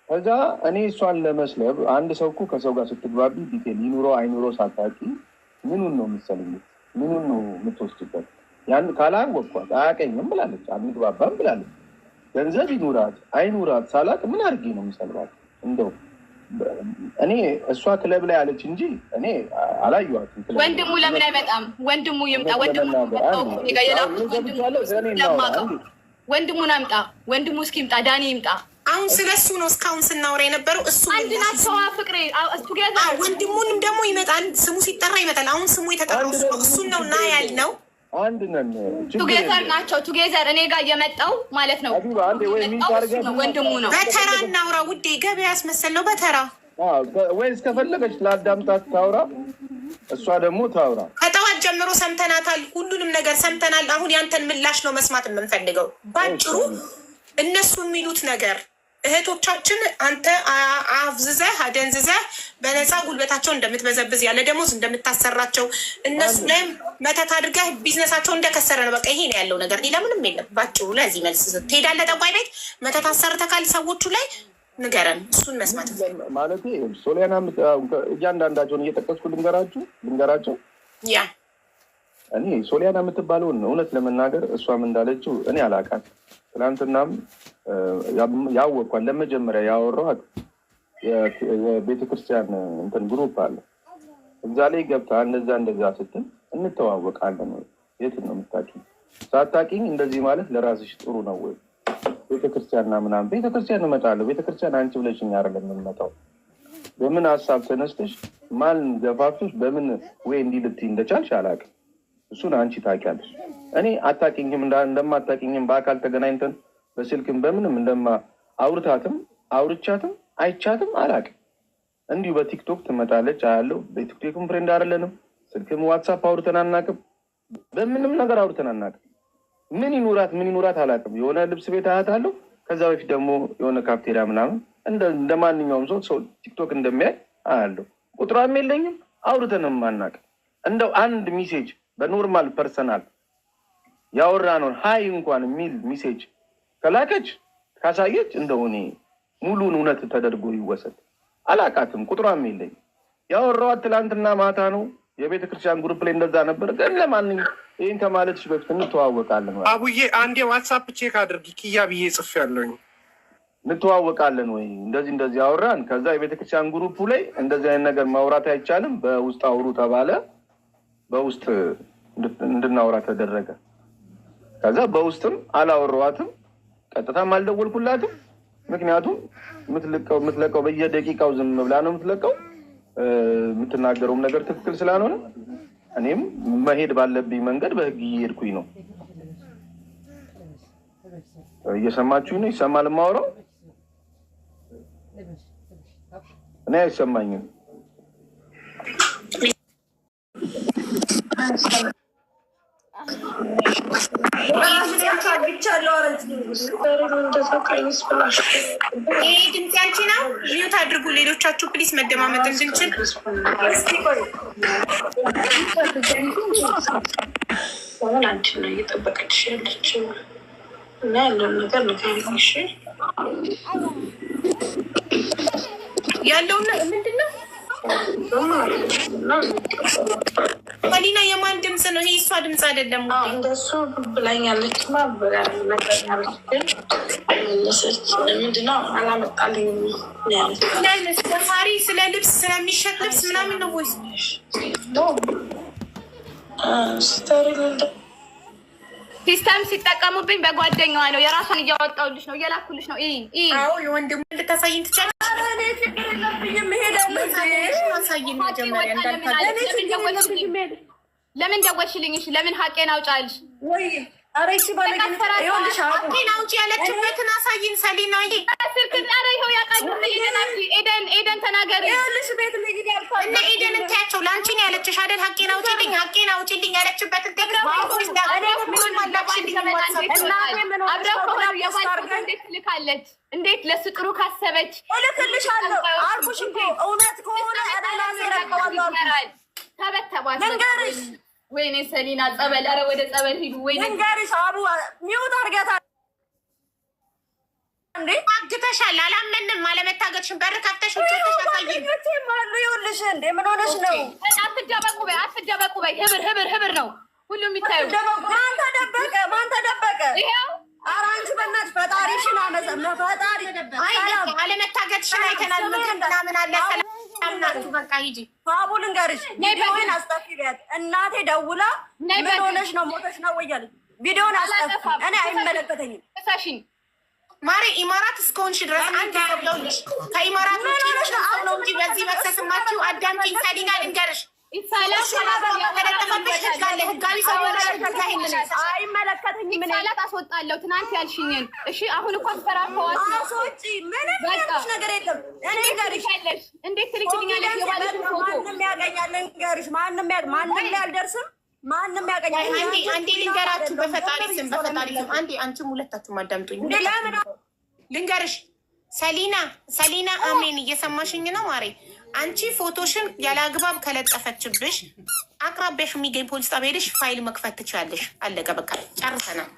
ከዛ እኔ እሷን ለመስለብ አንድ ሰው እኮ ከሰው ጋር ስትግባቢ ዲቴል ይኑሮ አይኑሮ ሳታውቂ ምኑን ነው የምትሰልሚት? ምኑን ነው የምትወስድበት? ያን ካላወቅኳት አያውቀኝም ብላለች፣ አንግባባም ብላለች። ገንዘብ ይኑራት አይኑራት ሳላቅ ምን አድርጌ ነው የምሰልባት? እንደው እኔ እሷ ክለብ ላይ አለች እንጂ እኔ አላየኋትም። ወንድሙ ለምን አይመጣም? ወንድሙ ይምጣ። ወንድሙ ወንድሙን አምጣ። ወንድሙ እስኪምጣ፣ ዳኒ ይምጣ። አሁን ስለሱ ነው እስካሁን ስናወራ የነበረው። እሱ አንድ ናቸው ፍቅሬ። ወንድሙንም ደግሞ ይመጣል፣ ስሙ ሲጠራ ይመጣል። አሁን ስሙ የተጠራው እሱን ነው እና ያልነው አንድ ነን። ቱጌዘር ናቸው። ቱጌዘር እኔ ጋር እየመጣው ማለት ነው። ወንድሙ ነው። በተራ እናውራ ውዴ። ገበያ ያስመሰለው በተራ ወይስ ከፈለገች ለአዳምጣት ታውራ፣ እሷ ደግሞ ታውራ። ከጠዋት ጀምሮ ሰምተናታል፣ ሁሉንም ነገር ሰምተናል። አሁን ያንተን ምላሽ ነው መስማት የምንፈልገው። ባጭሩ እነሱ የሚሉት ነገር እህቶቻችን አንተ አፍዝዘህ አደንዝዘህ በነፃ ጉልበታቸውን እንደምትበዘብዝ ያለ ደሞዝ እንደምታሰራቸው እነሱ ላይም መተት አድርገህ ቢዝነሳቸው እንደከሰረ ነው። በቃ ይሄ ነው ያለው ነገር፣ ሌላ ምንም የለም። ባጭሩ ለዚህ መልስ ትሄዳለህ። ጠቋይ ቤት መተት አሰርተካል ሰዎቹ ላይ ንገረን። እሱን መስማት ማለት ሶሊያና እያንዳንዳቸውን እየጠቀስኩ ልንገራቸው። ያ እኔ ሶሊያና የምትባለውን እውነት ለመናገር እሷም እንዳለችው እኔ አላውቃት። ትናንትናም ያወቅኳት ለመጀመሪያ ያወራኋት የቤተክርስቲያን እንትን ግሩፕ አለ። እዛ ላይ ገብታ እንደዛ ስትል እንተዋወቃለን ወይ የት ነው የምታውቂኝ? ሳታውቂኝ እንደዚህ ማለት ለራስሽ ጥሩ ነው ወይ? ቤተክርስቲያንና ምናምን ቤተክርስቲያን እመጣለሁ። ቤተክርስቲያን አንቺ ብለሽኝ አይደለም የምመጣው። በምን ሀሳብ ተነስተሽ ማን ገፋፍሽ በምን ወይ እንዲህ ልትይ እንደቻልሽ አላውቅም። እሱን አንቺ ታውቂያለሽ። እኔ አታውቂኝም፣ እንደማታውቂኝም በአካል ተገናኝተን በስልክም በምንም አውርቻትም አይቻትም አላውቅም። እንዲሁ በቲክቶክ ትመጣለች አያለው። በቲክቶክም ፍሬንድ አይደለንም፣ ስልክም ዋትሳፕ አውርተን አናውቅም፣ በምንም ነገር አውርተን አናውቅም። ምን ይኑራት አላውቅም። የሆነ ልብስ ቤት አያታለሁ። ከዛ በፊት ደግሞ የሆነ ካፍቴሪያ ምናምን እንደ ማንኛውም ሰው ቲክቶክ እንደሚያይ አያለሁ። ቁጥሯም የለኝም፣ አውርተንም አናውቅም። እንደው አንድ ሚሴጅ በኖርማል ፐርሰናል ያወራነውን ሀይ እንኳን የሚል ሚሴጅ ከላከች ካሳየች እንደሆነ ሙሉን እውነት ተደርጎ ይወሰድ። አላውቃትም፣ ቁጥሯም የለኝም። ያወራኋት ትላንትና ማታ ነው። የቤተክርስቲያን ግሩፕ ላይ እንደዛ ነበር። ግን ለማንኛውም ይህን ከማለትሽ በፊት እንተዋወቃለን ወይ አቡዬ? አንዴ ዋትሳፕ ቼክ አድርጊ። ኪያ ብዬ ጽፌያለሁኝ። እንተዋወቃለን ወይ? እንደዚህ አወራን። ከዛ የቤተክርስቲያን ግሩፑ ላይ እንደዚህ አይነት ነገር ማውራት አይቻልም፣ በውስጥ አውሩ ተባለ። በውስጥ እንድናወራ ተደረገ። ከዛ በውስጥም አላወራኋትም፣ ቀጥታም አልደወልኩላትም። ምክንያቱም የምትለቀው በየደቂቃው ዝም ብላ ነው የምትለቀው። የምትናገረውም ነገር ትክክል ስላልሆነ እኔም መሄድ ባለብኝ መንገድ በህግ እየሄድኩኝ ነው። እየሰማችሁኝ ነው? ይሰማል የማወራው? እኔ አይሰማኝም። ይሄ ድምፅ ያንቺ ነው። ሚዩት አድርጉ ሌሎቻችሁ ፕሊስ፣ መደማመጥ እንድንችል። አንቺ ነው እየጠበቀችሽ ያለችው እና ያለውን ነገር ንገሪኝ። ያለውን ምንድን ነው? ከሊና የማን ድምፅ ነው ይሄ? እሷ ድምፅ አይደለም። እንደሱ ብላኛለች ነገኛለች። ግን ምንድነው አላመጣልኝም ያለች። ሰፋሪ ስለ ልብስ ስለሚሸጥ ልብስ ምናምን ነው ወይስ ሲስተም ሲጠቀሙብኝ በጓደኛዋ ነው። የራሷን እያወጣሁልሽ ነው፣ እየላኩልሽ ነው። አዎ የወንድሙ ልታሳይን ትችላለሽ። ለምን ደወልሽልኝ? እሺ ለምን ሀቄን አውጫልሽ? ሀቄን አውጪ ያለችበትን አሳይን ሰሊና። ኤደን ተናገሪ። እነ ኤደን እንታያቸው ለአንቺ ነው ያለችሽ አይደል? ሀቄን አውጪልኝ ያለችበትን ትልካለች። እንዴት ለሱ ጥሩ ካሰበች እልክልሻለሁ አልኩሽ እኮ። እውነት ከሆነ ተበተቧት። ወይኔ ሰሊና ጸበል፣ ኧረ ወደ ጸበል ሂዱ። ወይኔ ንገሪሽ አቡ ሚውት አድርገታል እንዴ? አግተሻል። አላመንም። አለመታገትሽን በር ከፍተሽ ውጭ ተሻሳይን ማሉ ይኸውልሽ። እንዴ ምን ሆነሽ ነው? አትደበቁ በይ። ህብር ነው ሁሉም የሚታዩ። ማን ተደበቀ? ይሄው ኧረ አንቺ በእናትሽ ፈጣሪሽን ፈጣሪ አለመታገትሽን አይተናል። ምግብ ምናምን አለ። ሰላምናችሁ በቃ ሂጂ። ባቡ ልንገርሽ፣ ቪዲዮውን አስጠፊ ቢያት እናቴ ደውላ ምን ሆነሽ ነው ሞተሽ ነው እያለች ቪዲዮውን አስጠፋ። እኔ አይመለከተኝም። ፈሳሽኝ ማሪ ኢማራት እስከሆንሽ ድረስ አንድ ያለውልሽ ከኢማራት ውጭ ነው እንጂ በዚህ መክሰስማችሁ አዳምጪኝ። ሰሊና ልንገርሽ አይመለከተኝም። ምን አስወጣለሁ ትናንት ያልሽኝን። እሺ አሁን እኮ አስፈራራኋት ነው። ምንም ነገር የለም። እኔ ልንገርሽ እንዴት ትልክልኛለሽ? የባለሽን ፎቶ ማንም ያገኛል። ልንገርሽ ማንም ላይ አልደርስም። ማንም ያገኛል። አንዴ ልንገራችሁ፣ በፈጣሪ ስም አንዴ አንቺም ሁለታችሁም አዳምጡኝ። ልንገርሽ ሰሊና አሜን፣ እየሰማሽኝ ነው ማሬ? አንቺ ፎቶሽን ያለ አግባብ ከለጠፈችብሽ አቅራቢያሽ የሚገኝ ፖሊስ ጣቢያ ሄደሽ ፋይል መክፈት ትችላለሽ። አለቀ በቃ ጨርሰናል።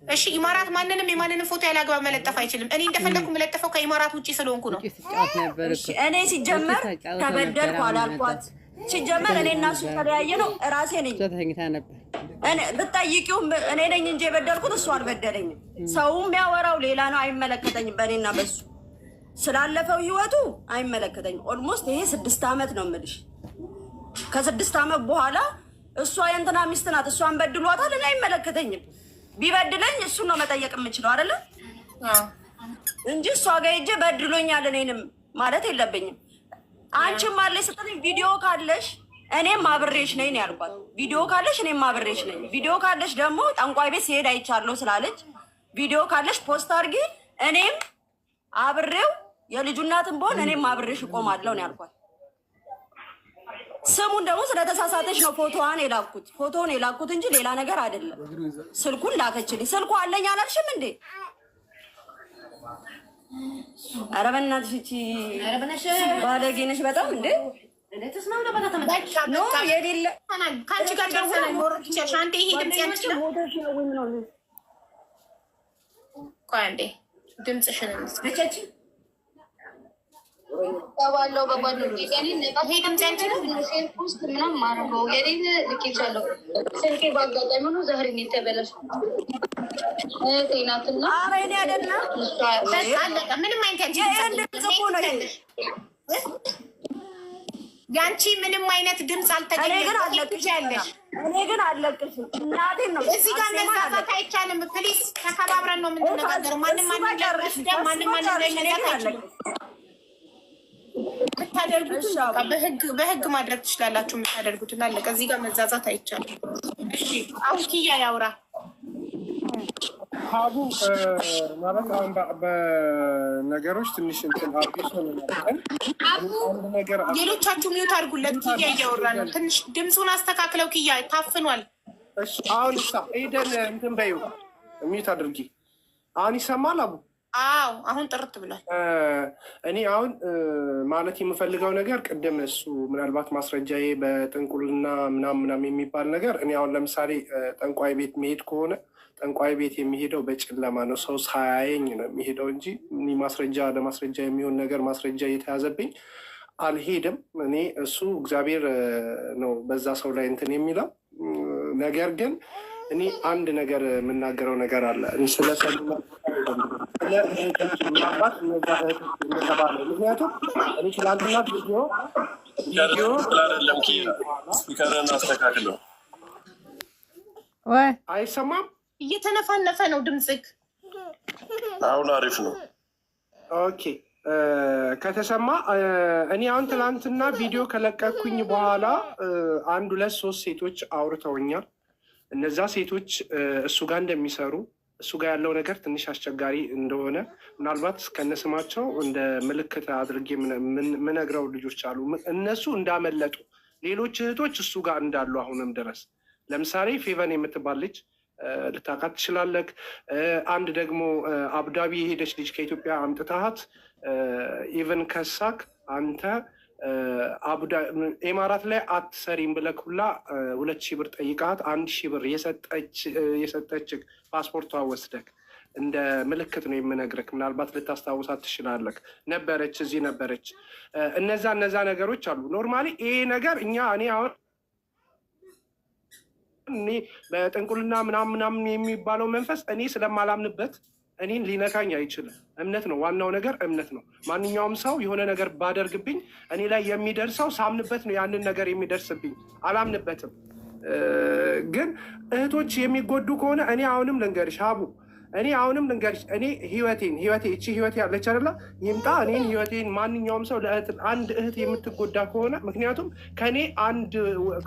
እሺ ኢማራት ማንንም የማንንም ፎቶ ያለ አግባብ መለጠፍ አይችልም። እኔ እንደፈለኩ መለጠፈው ከኢማራት ውጭ ስለሆንኩ ነው። እኔ ሲጀመር ተበደልኩ አላልኳት። ሲጀመር እኔ እና እሱ ተለያየ ነው። እራሴ ነኝ ብትጠይቂውም እኔ ነኝ እንጂ የበደልኩት እሱ አልበደለኝም። ሰውም ያወራው ሌላ ነው። አይመለከተኝም። በእኔና በሱ ስላለፈው ህይወቱ አይመለከተኝም። ኦልሞስት ይሄ 6 ዓመት ነው የምልሽ። ከ6 ዓመት በኋላ እሷ የእንትና ሚስት ናት። እሷን በድሏታል። እኔ አይመለከተኝም። ቢበድለኝ እሱን ነው መጠየቅ የምችለው አይደለ እንጂ እሷ ጋር ሂጅ በድሎኛል እኔንም ማለት የለብኝም። አንቺም አለሽ ስትለኝ ቪዲዮ ካለሽ እኔም አብሬሽ ነኝ ነው ያልኳት። ቪዲዮ ካለሽ እኔም አብሬሽ ነኝ። ቪዲዮ ካለሽ ደግሞ ጠንቋይ ቤት ሲሄድ አይቻለሁ ስላለች ቪዲዮ ካለሽ ፖስት አድርጊ፣ እኔም አብሬው የልጁ እናትም በሆን እኔም አብሬሽ እቆማለሁ ነው ያልኳት። ስሙን ደግሞ ስለተሳሳተች ነው ፎቶዋን የላኩት እንጂ ሌላ ነገር አይደለም። ስልኩን ላከችልኝ። ስልኩ አለኝ አላልሽም እንዴ? ኧረ በእናትሽ እቺ ባለጌ ነሽ በጣም እንዴ! የሌለ ከአንቺ ጋር ደርሰናል። ሞሮች ይቻልሽ አንዴ ይሄ ድምፅ ያንቺ ነው። ቆይ አንዴ ድምፅሽን እንስማች። ባለው በጓደኞቼ ይሄ ድምፅ ያንቺ ነው። ውስጥ ምናምን ማረገው የኔን ልኬቻለሁ። ስልኬ በአጋጣሚ ሆኖ ዛሬን የተበላሽ ጤናትና እኔ አይደለም ምንም አይነት ያንቺ ምንም አይነት ድምፅ አልተገኘም። እኔ ግን አለቅሽም። እናቴን ነው እዚህ ጋር መዛዛት አይቻልም። ፕሊዝ ተከባብረን ነው የምንነጋገረው። ማንም በህግ ማድረግ ትችላላችሁ። የምታደርጉትን አለቀ። እዚህ ጋር መዛዛት አይቻልም። እሺ አሁን ኪያ ያውራ። ሀቡ ማለት አሁን በነገሮች ትንሽ እንትን አዲስ ሆነ ነገር ሌሎቻችሁ ሚዩት አድርጉለት። ኪያ እያወራ ነው። ትንሽ ድምፁን አስተካክለው። ኪያ ታፍኗል። እሺ አሁን ኤደን እንትን በይው ሚዩት አድርጊ። አሁን ይሰማል አቡ? አዎ አሁን ጥርት ብሏል። እኔ አሁን ማለት የምፈልገው ነገር ቅድም እሱ ምናልባት ማስረጃዬ በጥንቁልና ምናምን የሚባል ነገር እኔ አሁን ለምሳሌ ጠንቋይ ቤት መሄድ ከሆነ ጠንቋይ ቤት የሚሄደው በጨለማ ነው። ሰው ሳያየኝ ነው የሚሄደው እንጂ ማስረጃ ለማስረጃ የሚሆን ነገር ማስረጃ እየተያዘብኝ አልሄድም። እኔ እሱ እግዚአብሔር ነው በዛ ሰው ላይ እንትን የሚለው ነገር። ግን እኔ አንድ ነገር የምናገረው ነገር አለ ስለሰለምናባት ምክንያቱም እኔ ትላንትና ቪዲዮ ስፒከርን አስተካክለው አይሰማም። እየተነፋነፈ ነው ድምፅክ። አሁን አሪፍ ነው። ኦኬ ከተሰማ እኔ አሁን ትናንትና ቪዲዮ ከለቀኩኝ በኋላ 1 2 3 ሴቶች አውርተውኛል። እነዛ ሴቶች እሱ ጋር እንደሚሰሩ እሱ ጋር ያለው ነገር ትንሽ አስቸጋሪ እንደሆነ ምናልባት ከነስማቸው እንደ ምልክት አድርጌ ምነግረው ልጆች አሉ። እነሱ እንዳመለጡ ሌሎች እህቶች እሱ ጋር እንዳሉ አሁንም ድረስ ለምሳሌ ፌቨን የምትባል ልጅ ልታውቃት ትችላለህ። አንድ ደግሞ አቡዳቢ የሄደች ልጅ ከኢትዮጵያ አምጥታሃት ኢቨን ከሳክ አንተ ኤማራት ላይ አትሰሪም ብለህ ሁላ 2,000 ብር ጠይቃት 1,000 ብር የሰጠች ፓስፖርቷ ወስደክ እንደ ምልክት ነው የምነግርህ። ምናልባት ልታስታውሳት ትችላለህ። ነበረች እዚህ ነበረች። እነዛ ነገሮች አሉ። ኖርማሊ ይሄ ነገር እኔ አሁን እኔ በጥንቁልና ምናምን የሚባለው መንፈስ እኔ ስለማላምንበት እኔን ሊነካኝ አይችልም። እምነት ነው ዋናው ነገር፣ እምነት ነው። ማንኛውም ሰው የሆነ ነገር ባደርግብኝ እኔ ላይ የሚደርሰው ሳምንበት ነው ያንን ነገር የሚደርስብኝ። አላምንበትም። ግን እህቶች የሚጎዱ ከሆነ እኔ አሁንም ልንገርሽ ሀቡ እኔ ህይወቴ እቺ ህይወቴ ያለች አይደለ ይምጣ እኔን ህይወቴን ማንኛውም ሰው አንድ እህት የምትጎዳ ከሆነ ምክንያቱም ከኔ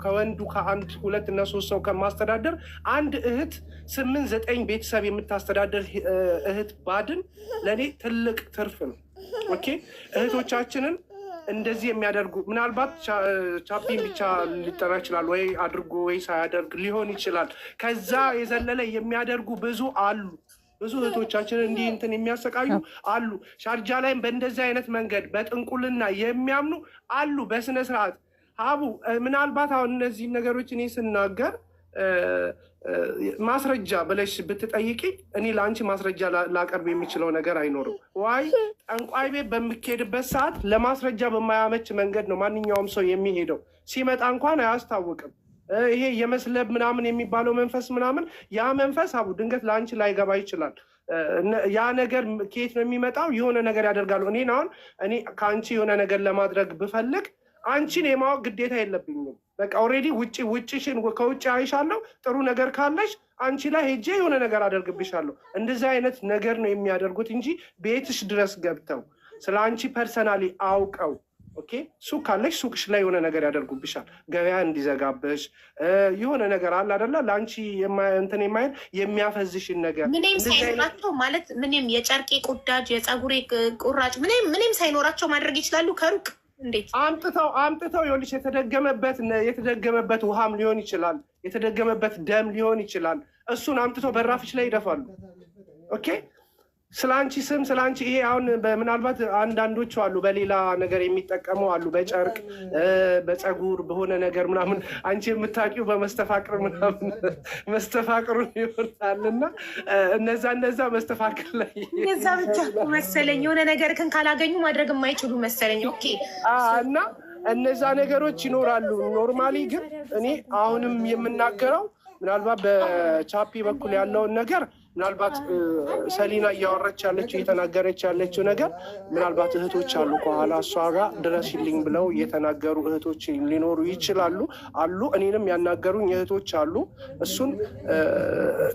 ከወንዱ ከአንድ 2 እና 3 ሰው ከማስተዳደር አንድ እህት 8-9 ቤተሰብ የምታስተዳደር እህት ባድን ለእኔ ትልቅ ትርፍ ነው። ኦኬ እህቶቻችንን እንደዚህ የሚያደርጉ ምናልባት ቻፒን ብቻ ሊጠራ ይችላል ወይ አድርጎ ወይ ሳያደርግ ሊሆን ይችላል። ከዛ የዘለለ የሚያደርጉ ብዙ እህቶቻችንን እንዲህ እንትን የሚያሰቃዩ አሉ። ሻርጃ ላይም በእንደዚህ አይነት መንገድ በጥንቁልና የሚያምኑ አሉ በስነ ስርዓት። ሀቡ ምናልባት አሁን እነዚህ ነገሮች እኔ ስናገር ማስረጃ ብለሽ ብትጠይቂ እኔ ለአንቺ ማስረጃ ላቀርብ የሚችለው ነገር አይኖርም። ዋይ ጠንቋይ ቤት በሚካሄድበት ሰዓት ለማስረጃ በማያመች መንገድ ነው ማንኛውም ሰው የሚሄደው። ሲመጣ እንኳን አያስታውቅም። ይሄ የመስለብ ምናምን የሚባለው መንፈስ ምናምን ያ መንፈስ አቡ ድንገት ለአንቺ ላይገባ ይችላል። ያ ነገር ከየት ነው የሚመጣው? የሆነ ነገር ያደርጋሉ። እኔ ከአንቺ የሆነ ነገር ለማድረግ ብፈልግ አንቺን የማወቅ ግዴታ የለብኝም። በቃ ኦልሬዲ ውጭሽን ከውጭ አይሻለሁ። ጥሩ ነገር ካለሽ አንቺ ላይ ሄጄ የሆነ ነገር አደርግብሻለሁ። እንደዚህ አይነት ነገር ነው የሚያደርጉት እንጂ ቤትሽ ድረስ ገብተው ስለ አንቺ ፐርሰናሊ አውቀው ኦኬ ሱቅ ካለሽ ሱቅሽ ላይ የሆነ ነገር ያደርጉብሻል። ገበያ እንዲዘጋበሽ የሆነ ነገር አለ አይደለ? ለአንቺ እንትን የማይል የሚያፈዝሽን ነገር ምንም ሳይኖራቸው ማለት ምንም የጨርቄ ቁዳጅ የፀጉሬ ቁራጭ ምንም ሳይኖራቸው ማድረግ ይችላሉ። ከሩቅ እንዴት አምጥተው ይኸውልሽ የተደገመበት ውሃም ሊሆን ይችላል፣ የተደገመበት ደም ሊሆን ይችላል። እሱን አምጥተው በራፍሽ ላይ ይደፋሉ። ኦኬ ስለ አንቺ ስም ስለ አንቺ ይሄ አሁን ምናልባት አንዳንዶቹ አሉ በሌላ ነገር የሚጠቀሙ አሉ፣ በጨርቅ በፀጉር በሆነ ነገር ምናምን አንቺ የምታውቂው በመስተፋቅር ምናምን መስተፋቅሩን ይሆናልና እነዛ መስተፋቅር ላይ እዛ ብቻ መሰለኝ የሆነ ነገር ግን ካላገኙ ማድረግ የማይችሉ መሰለኝ። ኦኬ እና እነዛ ነገሮች ይኖራሉ። ኖርማሊ ግን እኔ አሁንም የምናገረው ምናልባት በቻፒ በኩል ያለውን ነገር ምናልባት ሰሊና እያወራች ያለችው እየተናገረች ያለችው ነገር ምናልባት እህቶች አሉ ከኋላ እሷ ጋር ድረሽልኝ ብለው እየተናገሩ እህቶች ሊኖሩ ይችላሉ አሉ። እኔንም ያናገሩኝ እህቶች አሉ። እሱን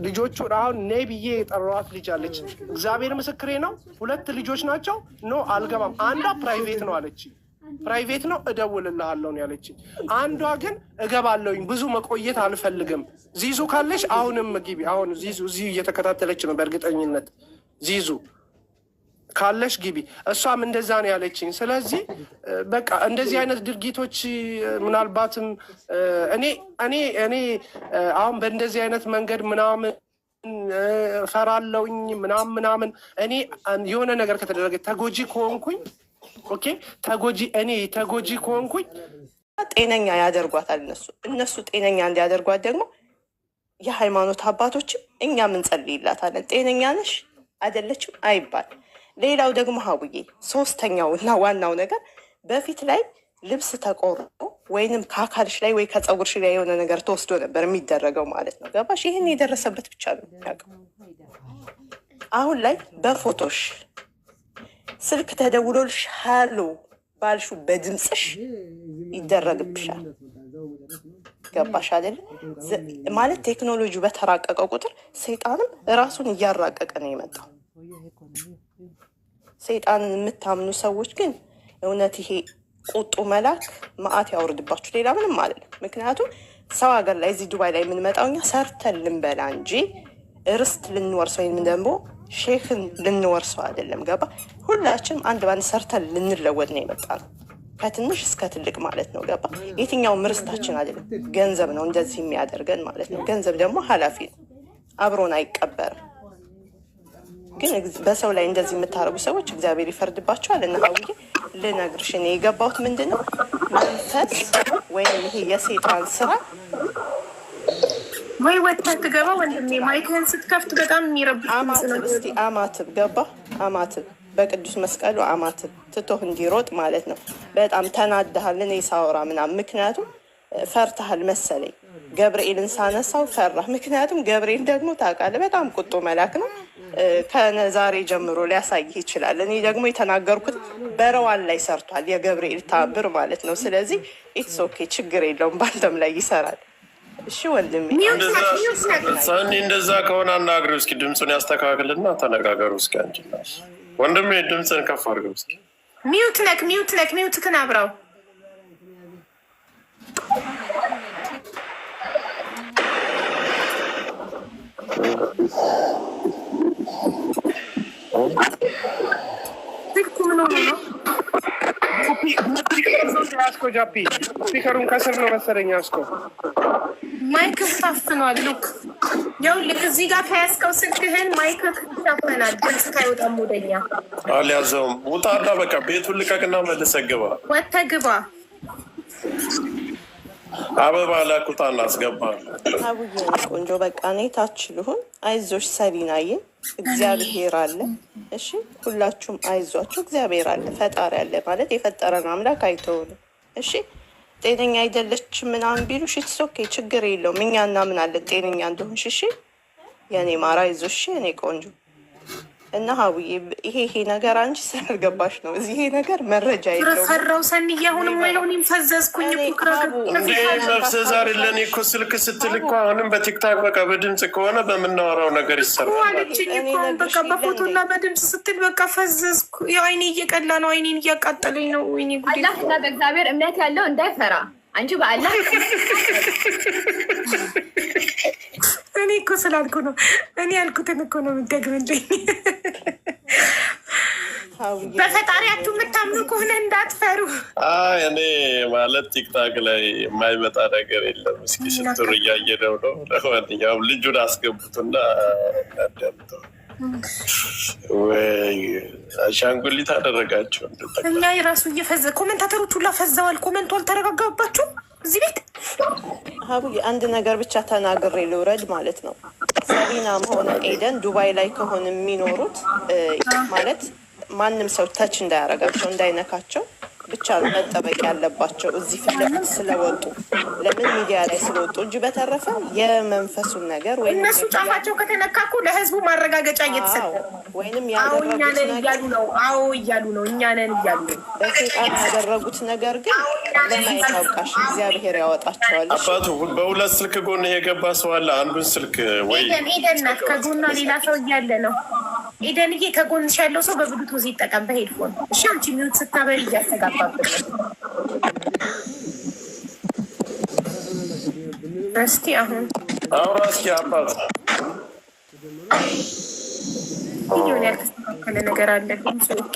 ልጆቹ አሁን ነይ ብዬ የጠራኋት ልጅ አለች። እግዚአብሔር ምስክሬ ነው። 2 ልጆች ናቸው። ኖ አልገባም። አንዷ ፕራይቬት ነው አለች። ፕራይቬት ነው እደውልልሃለሁ ነው ያለችኝ። አንዷ ግን እገባለሁኝ ብዙ መቆየት አልፈልግም። ዚዙ ካለሽ አሁንም ግቢ። አሁን ዚዙ እዚህ እየተከታተለች ነው በእርግጠኝነት። ዚዙ ካለሽ ግቢ። እሷም እንደዛ ነው ያለችኝ። ስለዚህ በቃ እንደዚህ አይነት ድርጊቶች ምናልባትም እኔ አሁን በእንደዚህ አይነት መንገድ ምናምን ፈራለሁኝ ምናምን እኔ የሆነ ነገር ከተደረገ ተጎጂ ከሆንኩኝ ኦኬ ተጎጂ ከሆንኩኝ ጤነኛ ያደርጓታል። እነሱ ጤነኛ እንዲያደርጓት ደግሞ የሃይማኖት አባቶችም እኛም እንጸልይላታለን። ጤነኛ ነሽ አይደለችም አይባል። ሌላው ደግሞ ሀቡዬ 3ኛው እና ዋናው ነገር በፊት ላይ ልብስ ተቆርጦ ወይንም ከአካልሽ ላይ ወይ ከፀጉርሽ ላይ የሆነ ነገር ተወስዶ ነበር የሚደረገው ማለት ነው። ገባሽ? ይህን የደረሰበት ብቻ ነው የሚያውቀው። አሁን ላይ በፎቶሽ ስልክ ተደውሎልሽ ሃሎ ባልሹ በድምፅሽ ይደረግብሻል። ገባሽ አይደለ? ማለት ቴክኖሎጂ በተራቀቀ ቁጥር ሰይጣንም ራሱን እያራቀቀ ነው የመጣው። ሰይጣንን የምታምኑ ሰዎች ግን እውነት ይሄ ቁጡ መልአክ መዓት ያወርድባችሁ። ሌላ ምንም አይደለም። ምክንያቱም ሰው ሀገር ላይ እዚህ ዱባይ ላይ የምንመጣው እኛ ሰርተን ልንበላ እንጂ ርስት ልንወርስ ወይም ደግሞ ሼክን ልንወርሰው አይደለም። ገባ? ሁላችንም አንድ ባንድ ሰርተን ልንለወጥ ነው የመጣ ነው፣ ከትንሽ እስከ ትልቅ ማለት ነው። ገባ? የትኛው ርስታችን አይደለም፣ ገንዘብ ነው እንደዚህ የሚያደርገን ማለት ነው። ገንዘብ ደግሞ ኃላፊ ነው፣ አብሮን አይቀበርም። ግን በሰው ላይ እንደዚህ የምታረጉ ሰዎች እግዚአብሔር ይፈርድባቸዋል። እና ሀውዬ ልነግርሽ እኔ የገባሁት ምንድን ነው መንፈስ ወይም ይሄ የሰይጣን ስራ ወይ ወጥተህ ትገባ ወንድሜ፣ ማይክህን ስትከፍት በጣም የሚረብሽ አማትብ ገባ። አማትብ በቅዱስ መስቀሉ አማትብ ትቶህ እንዲሮጥ ማለት ነው። በጣም ተናድሃል እኔ ሳወራ ምናምን፣ ምክንያቱም ፈርተሃል መሰለኝ። ገብርኤልን ሳነሳው ፈራህ። ምክንያቱም ገብርኤል ደግሞ ታውቃለህ በጣም ቁጡ መልአክ ነው። ከዛሬ ጀምሮ ሊያሳይህ ይችላል። እኔ ደግሞ የተናገርኩት በረዋን ላይ ሰርቷል የገብርኤል ታምር ማለት ነው። ስለዚህ ኢትስ ኦኬ ችግር የለውም፣ በአንተም ላይ ይሰራል። እሺ ወንድሜ ሰኒ እንደዛ ከሆነ አናግሪው እስኪ ድምፁን ያስተካክልና ተነጋገሩ እስኪ። አንቺና ወንድሜ ድምፅን ከፍ አድርገው እስኪ። ሚዩት ነክ ሚዩትክን አብራው ስልኩ ምን ሆኖ ነው? ያስኮ ጃፒ ስፒከሩን ከስር ነው መሰለኝ ያስኮ። ማይክ ታፍኗል። ሉክ ያው እዚህ ጋር ከያዝከው ስልክህን ማይክ ታፈናል። ድምፅ ካይወጣም ወደኛ አልያዘውም። ውጣና በቃ ቤቱን ልቀቅና መልሰህ ግባ። ወጥተህ ግባ። አበባ ላኩታና አስገባለሁ። አቡዬ ቆንጆ በቃ እኔ ታች ልሁን። አይዞሽ ሰሊናዬ፣ እግዚአብሔር አለ። እሺ ሁላችሁም አይዟችሁ፣ እግዚአብሔር አለ፣ ፈጣሪ አለ ማለት የፈጠረን አምላክ አይተውንም። እሺ ጤነኛ አይደለች ምናምን ቢሉሽ ኢትስ ኦኬ፣ ችግር የለውም። እኛ እናምናለን ጤነኛ እንደሆንሽ። እሺ የኔ ማራ አይዞሽ የኔ ቆንጆ እና ሀቡዬ ይሄ ነገር አንቺ ስላልገባሽ ነው። እዚህ ይሄ ነገር መረጃ የለውም። ፈራው ሰንዬ አሁንም ወይኔም ፈዘዝኩኝ እኮ እንዴ መፍዘዝ አይደለም እኮ ስልክ ስትል እኮ አሁንም በቲክታክ በቃ በድምጽ ከሆነ በምናወራው ነገር ይሰራል አለችኝ እኮ በቃ በፎቶና በድምጽ ስትል በቃ ፈዘዝኩ። ያው አይኔ እየቀላ ነው፣ አይኔን እያቃጠለኝ ነው። ወይኔ ጉዴ! አላህ እና በእግዚአብሔር እምነት ያለው እንዳይፈራ አንቺ በአላህ እኔ እኮ ስላልኩ ነው። እኔ ያልኩትን እኮ ነው የምትደግምልኝ። በፈጣሪያችሁ የምታምኑ ከሆነ እንዳትፈሩ። እኔ ማለት ቲክታክ ላይ የማይመጣ ነገር የለም። እስኪ ስትሩ እያየነው ነው። ለማንኛውም ልጁን አስገቡትና እናዳምጠው። ወይ አሻንጉሊት አደረጋቸው። እኛ የራሱ እየፈዘ ኮሜንታተሮች ሁላ ፈዘዋል። ኮሜንቱ አልተረጋጋባችሁ እዚህ ቤት ሀቡዬ አንድ ነገር ብቻ ተናግሬ ልውረድ ማለት ነው። ሰሊናም ሆነ ኤደን ዱባይ ላይ ከሆነ የሚኖሩት ማለት ማንም ሰው ተች እንዳያረጋቸው እንዳይነካቸው ብቻ ነው መጠበቅ ያለባቸው። እዚህ ፊት ለፊት ስለወጡ ለምን ሚዲያ ላይ ስለወጡ እንጂ በተረፈ የመንፈሱን ነገር ወይ እነሱ ጫፋቸው ከተነካኩ ለህዝቡ ማረጋገጫ እየተሰጠ ወይንም ያደረጉት እያሉ ነው። አዎ እያሉ ነው። እኛ ነን እያሉ ነው። በሴጣን ያደረጉት ነገር ግን ለማየት ያውቃሽ፣ እግዚአብሔር ያወጣቸዋል። አባቱ በሁለት ስልክ ጎን የገባ ሰው አለ። አንዱን ስልክ ወይ ኤደን ናት፣ ከጎኗ ሌላ ሰው እያለ ነው። ኤደንዬ ከጎንሽ ያለው ሰው በብሉቱዝ ይጠቀም በሄድፎን። እሺ አንቺ ሚዩት ስታበሪ እያስተጋባብን እስቲ አሁን አውራ እስኪ አባት ሆን ያልተስተካከለ ነገር አለ። ግን ሰዎች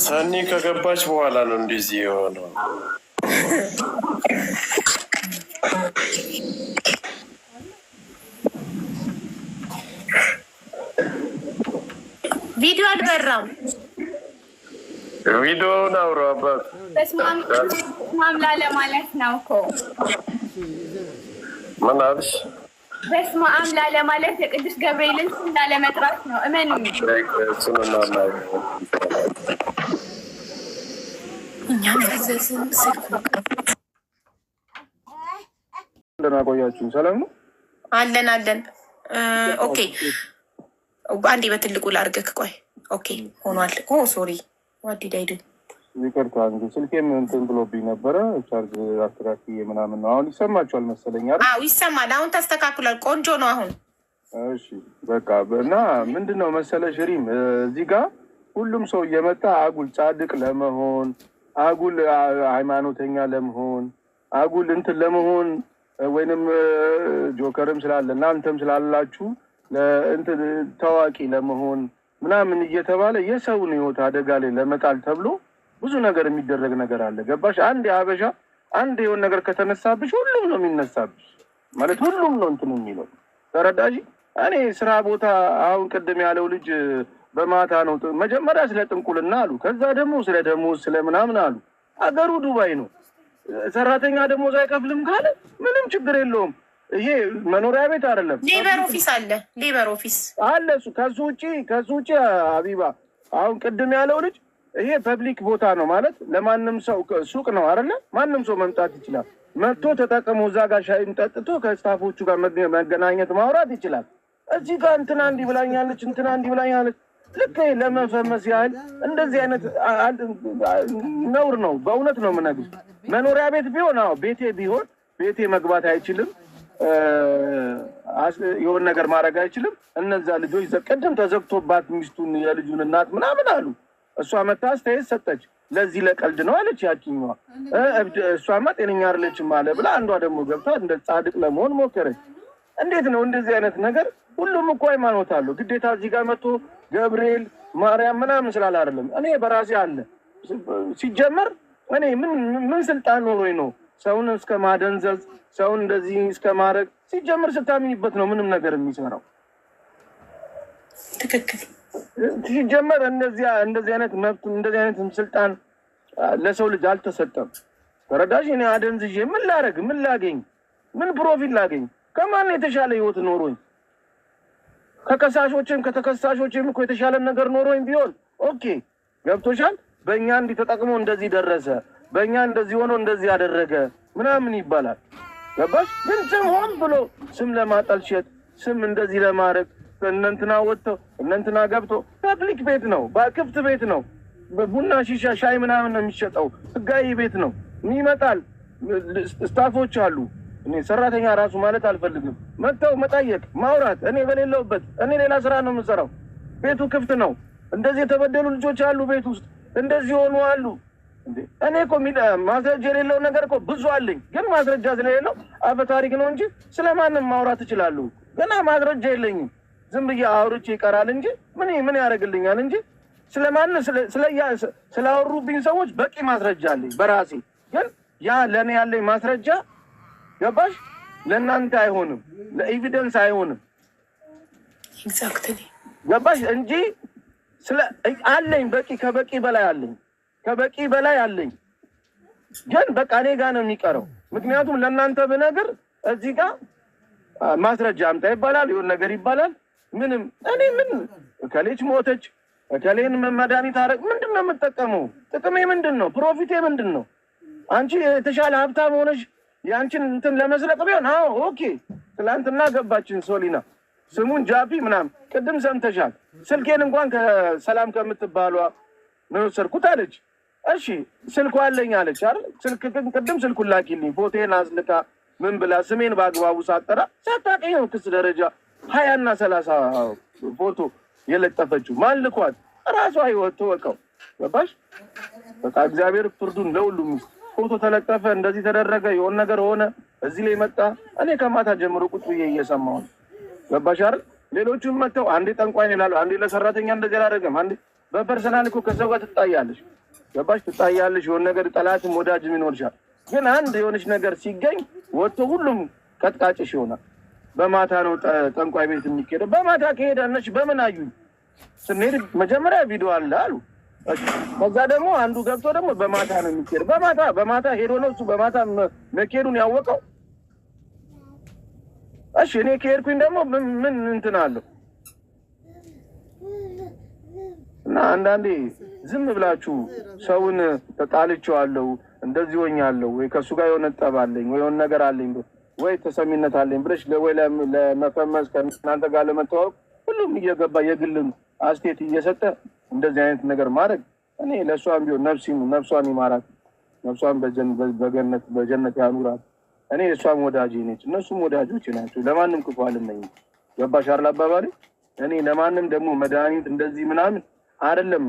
ሰኒ ከገባች በኋላ ነው እንደዚህ የሆነው። ቪዲዮ አልበራም። ቪዲዮውን አውሮ አባት በስማም ላለ ማለት ነው እኮ ምን አልሽ? በስመ አብ ላለ ማለት የቅዱስ ገብርኤልን ስም ላለመጥራት ነው። እመኑ። ቆያችሁ? ሰላም ነው አለን። ኦኬ አንዴ በትልቁ ላድርግህ። ቆይ ኦኬ ሆኗል። ሶሪ ዋዲዳይድ ይቅርታ እንጂ ስልኬም እንትን ብሎብኝ ነበረ። ቻርጅ አስተካክዬ ምናምን ነው። አሁን ይሰማችኋል መሰለኝ አይደል? አዎ ይሰማል። አሁን ተስተካክሏል። ቆንጆ ነው አሁን። እሺ በቃ እና ምንድነው መሰለሽ ሪም እዚህ ጋር ሁሉም ሰው እየመጣ አጉል ጻድቅ ለመሆን አጉል ሃይማኖተኛ ለመሆን አጉል እንትን ለመሆን ወይንም ጆከርም ስላለ እናንተም ስላላችሁ ለእንትን ታዋቂ ለመሆን ምናምን እየተባለ የሰውን ህይወት አደጋ ላይ ለመጣል ተብሎ ብዙ ነገር የሚደረግ ነገር አለ። ገባሽ? አንድ የሀበሻ አንድ የሆነ ነገር ከተነሳብሽ ሁሉም ነው የሚነሳብሽ ማለት ሁሉም ነው እንትን የሚለው ተረዳሽ? እኔ ስራ ቦታ አሁን ቅድም ያለው ልጅ በማታ ነው መጀመሪያ ስለ ጥንቁልና አሉ፣ ከዛ ደግሞ ስለ ደሞዝ ስለ ምናምን አሉ። አገሩ ዱባይ ነው። ሰራተኛ ደሞዝ አይከፍልም ካለ ምንም ችግር የለውም። ይሄ መኖሪያ ቤት አይደለም፣ ሌበር ኦፊስ አለ። ሌበር ኦፊስ አለ። እሱ ከሱ ውጪ ሀቢባ አሁን ቅድም ያለው ልጅ ይሄ ፐብሊክ ቦታ ነው ማለት ለማንም ሰው ሱቅ ነው አይደለ? ማንም ሰው መምጣት ይችላል። መጥቶ ተጠቅሞ እዛ ጋር ሻይም ጠጥቶ ከስታፎቹ ጋር መገናኘት ማውራት ይችላል። እዚህ ጋር እንትና እንዲህ ብላኛለች፣ እንትና እንዲህ ብላኛለች። ልክ ለመፈመስ ያህል እንደዚህ አይነት ነውር ነው። በእውነት ነው የምነግርህ። መኖሪያ ቤት ቢሆን ቤቴ ቢሆን ቤቴ መግባት አይችልም፣ የሆነ ነገር ማድረግ አይችልም። እነዛ ልጆች ቅድም ተዘግቶባት ሚስቱን የልጁን እናት ምናምን አሉ። እሷ መታ አስተያየት ሰጠች። ለዚህ ለቀልድ ነው አለች ያችኛዋ። እሷማ ጤነኛ አይደለችም አለ ብላ አንዷ ደግሞ ገብታ እንደ ጻድቅ ለመሆን ሞከረች። እንዴት ነው እንደዚህ አይነት ነገር? ሁሉም እኮ ሃይማኖት አለው። ግዴታ እዚህ ጋር መጥቶ ገብርኤል ማርያም ምናምን ስላለ አይደለም። እኔ በራሴ አለ ሲጀመር እኔ ምን ስልጣን ኖሮኝ ነው ሰውን እስከ ማደንዘዝ ሰውን እንደዚህ እስከ ማድረግ? ሲጀመር ስታምኝበት ነው ምንም ነገር የሚሰራው። ትክክል። ሲጀመር እንደዚህ አይነት መብት እንደዚህ አይነት ስልጣን ለሰው ልጅ አልተሰጠም። ተረዳሽ? እኔ አደንዝዤ ምን ላደርግ? ምን ላገኝ? ምን ፕሮፊት ላገኝ? ከማን የተሻለ ህይወት ኖሮኝ? ከከሳሾችም ከተከሳሾችም እኮ የተሻለ ነገር ኖሮኝ ቢሆን ኦኬ፣ ገብቶሻል። በእኛ እንዲህ ተጠቅሞ እንደዚህ ደረሰ፣ በእኛ እንደዚህ ሆኖ እንደዚህ ያደረገ ምናምን ይባላል። ገባሽ? ግን ስም ሆን ብሎ ስም ለማጠልሸት ስም እንደዚህ ለማድረግ እነንትና ወጥተው እነንትና ገብቶ ፐብሊክ ቤት ነው፣ በክፍት ቤት ነው፣ ቡና ሺሻ ሻይ ምናምን ነው የሚሸጠው። ህጋዊ ቤት ነው። ይመጣል፣ ስታፎች አሉ። እኔ ሰራተኛ ራሱ ማለት አልፈልግም። መጥተው መጠየቅ ማውራት። እኔ በሌለውበት እኔ ሌላ ስራ ነው የምሰራው። ቤቱ ክፍት ነው። እንደዚህ የተበደሉ ልጆች አሉ ቤት ውስጥ እንደዚህ ሆኑ አሉ። እኔ እኮ ማስረጃ የሌለው ነገር እኮ ብዙ አለኝ። ግን ማስረጃ ስለሌለው አፈ ታሪክ ነው እንጂ ስለማንም ማውራት እችላለሁ። ገና ማስረጃ የለኝም። ዝም ብዬ አውርቼ ይቀራል እንጂ ምን ያደርግልኛል እንጂ ስለማንም ስላወሩብኝ ሰዎች በቂ ማስረጃ አለኝ በራሴ። ግን ያ ለእኔ ያለኝ ማስረጃ ገባሽ? ለእናንተ አይሆንም፣ ለኤቪደንስ አይሆንም። ገባሽ? እንጂ አለኝ በቂ ከበቂ በላይ አለኝ፣ ከበቂ በላይ አለኝ። ግን በቃ እኔ ጋር ነው የሚቀረው። ምክንያቱም ለእናንተ ብነግር እዚህ ጋር ማስረጃ አምጣ ይባላል፣ የሆነ ነገር ይባላል። ምንም እኔ ምን እከሌች ሞተች እከሌን መድኃኒት አረግ ምንድን ነው የምጠቀመው? ጥቅሜ ምንድን ነው? ፕሮፊቴ ምንድን ነው? አንቺ የተሻለ ሀብታም ሆነሽ የአንቺን እንትን ለመስረቅ ቢሆን ኦኬ። ትላንትና ገባችን ሶሊና ስሙን ጃፒ ምናምን ቅድም ሰምተሻል። ስልኬን እንኳን ከሰላም ከምትባሏ ነው የወሰድኩት አለች። እሺ ስልኩ አለኝ አለች አይደል? ቅድም ስልኩን ላኪልኝ ፎቶዬን አስልካ ምን ብላ ስሜን በአግባቡ ሳጠራ ሳታውቀኝ ነው ክስ ደረጃ 20 እና 30 ፎቶ የለጠፈችው። ማን ልኳት? ራሷ ህይወት ተወቀው። ገባሽ? በቃ እግዚአብሔር ፍርዱን ለሁሉም። ፎቶ ተለጠፈ፣ እንደዚህ ተደረገ፣ የሆነ ነገር ሆነ፣ እዚህ ላይ መጣ። እኔ ከማታ ጀምሮ ቁጭ ብዬ እየሰማሁ ነው። ገባሽ አይደል? ሌሎቹም መጥተው አንዴ ጠንቋይ ይላሉ፣ አንዴ ለሰራተኛ እንደዚህ አላደረገም፣ አንዴ በፐርሰናል እኮ ከሰው ጋር ትጣያለሽ። ገባሽ? ትጣያለሽ። የሆነ ነገር ጠላትም ወዳጅም ይኖርሻል። ግን አንድ የሆነች ነገር ሲገኝ ወጥቶ ሁሉም ቀጥቃጭሽ ይሆናል። በማታ ነው ጠንቋይ ቤት የሚኬደው። በማታ ከሄዳነች በምን አዩኝ? ስንሄድ መጀመሪያ ቪዲዮ አለ አሉ። ከዛ ደግሞ አንዱ ገብቶ ደግሞ በማታ ነው የሚኬደው። በማታ ሄዶ ነው እሱ በማታ መኬዱን ያወቀው። እሺ እኔ ከሄድኩኝ ደግሞ ምን እንትን አለው? እና አንዳንዴ ዝም ብላችሁ ሰውን ተጣልቼዋለሁ እንደዚህ ሆኛለሁ ወይ ከእሱ ጋር የሆነ ጠብ አለኝ ወይ የሆነ ነገር አለኝ ወይ ተሰሚነት አለኝ ብለሽ ወይ ለመፈመስ ከእናንተ ጋር ለመተዋወቅ ሁሉም እየገባ የግልን አስቴት እየሰጠ እንደዚህ አይነት ነገር ማድረግ እኔ ለእሷም ቢሆን ነፍሷን ይማራት፣ ነፍሷን በጀነት ያኑራት። እኔ እሷም ወዳጅ ነች፣ እነሱም ወዳጆች ናቸው። ለማንም ክፉ አልመኝም። ገባሽ አይደል አባባሌ? እኔ ለማንም ደግሞ መድኃኒት እንደዚህ ምናምን አይደለም።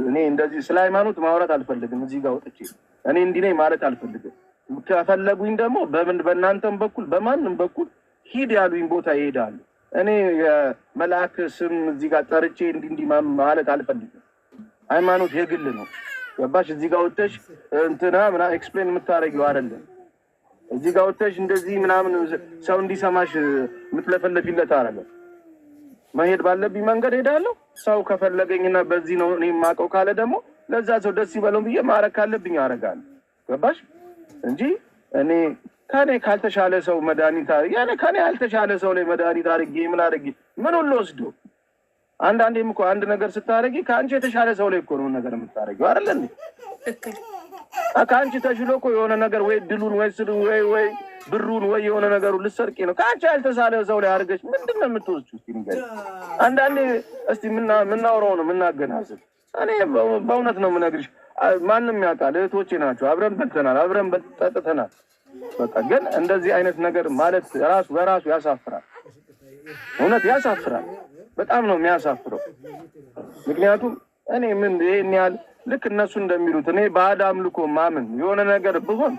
እኔ እንደዚህ ስለ ሃይማኖት ማውራት አልፈልግም። እዚህ ጋር ወጥቼ እኔ እንዲህ ነኝ ማለት አልፈልግም። ከፈለጉኝ ደግሞ በእናንተም በኩል በማንም በኩል ሂድ ያሉኝ ቦታ ይሄዳሉ። እኔ የመልአክ ስም እዚህ ጋር ጠርቼ እንዲህ ማለት አልፈልግም። ሃይማኖት የግል ነው። ገባሽ? እዚህ ጋር ወጥተሽ እንትና ምናምን ኤክስፕሌን የምታደርጊው አይደለም። እዚህ ጋር ወጥተሽ እንደዚህ ምናምን ሰው እንዲሰማሽ የምትለፈለፊለት አይደለም። መሄድ ባለብኝ መንገድ ሄዳለሁ። ሰው ከፈለገኝና በዚህ ነው እኔ የማውቀው ካለ ደግሞ ለዛ ሰው ደስ ይበለው ብዬ ማድረግ ካለብኝ አደርጋለሁ። ገባሽ? እንጂ እኔ ከኔ ካልተሻለ ሰው መድኃኒት ከኔ ያልተሻለ ሰው ላይ መድኃኒት አድርጌ ምን አድርጌ ምን ሁሉ ወስዶ አንዳንዴም እኮ አንድ ነገር ስታደርጊ ከአንቺ የተሻለ ሰው ላይ እኮ ነው ነገር የምታደርጊው አይደል እንዴ? ከአንቺ ተሽሎ እኮ የሆነ ነገር ወይ ድሉን ወይ ስሉ ወይ ብሩን ወይ የሆነ ነገሩን ልትሰርቂ ነው። ከአንቺ ያልተሳለ ሰው ላይ አድርገሽ ምንድን ነው የምትወስጂው? እስኪ ንገሪኝ። አንዳንዴ እስቲ የምናወራው ነው የምናገናዝብ። እኔ በእውነት ነው የምነግርሽ። ማንም ያውቃል፣ እህቶቼ ናቸው። አብረን በልተናል፣ አብረን ጠጥተናል። በቃ ግን እንደዚህ አይነት ነገር ማለት በራሱ ያሳፍራል። እውነት ያሳፍራል። በጣም ነው የሚያሳፍረው። ምክንያቱም እኔ ይሄን ያህል ልክ እነሱ እንደሚሉት እኔ ባዕድ አምልኮ ማምን የሆነ ነገር ብሆን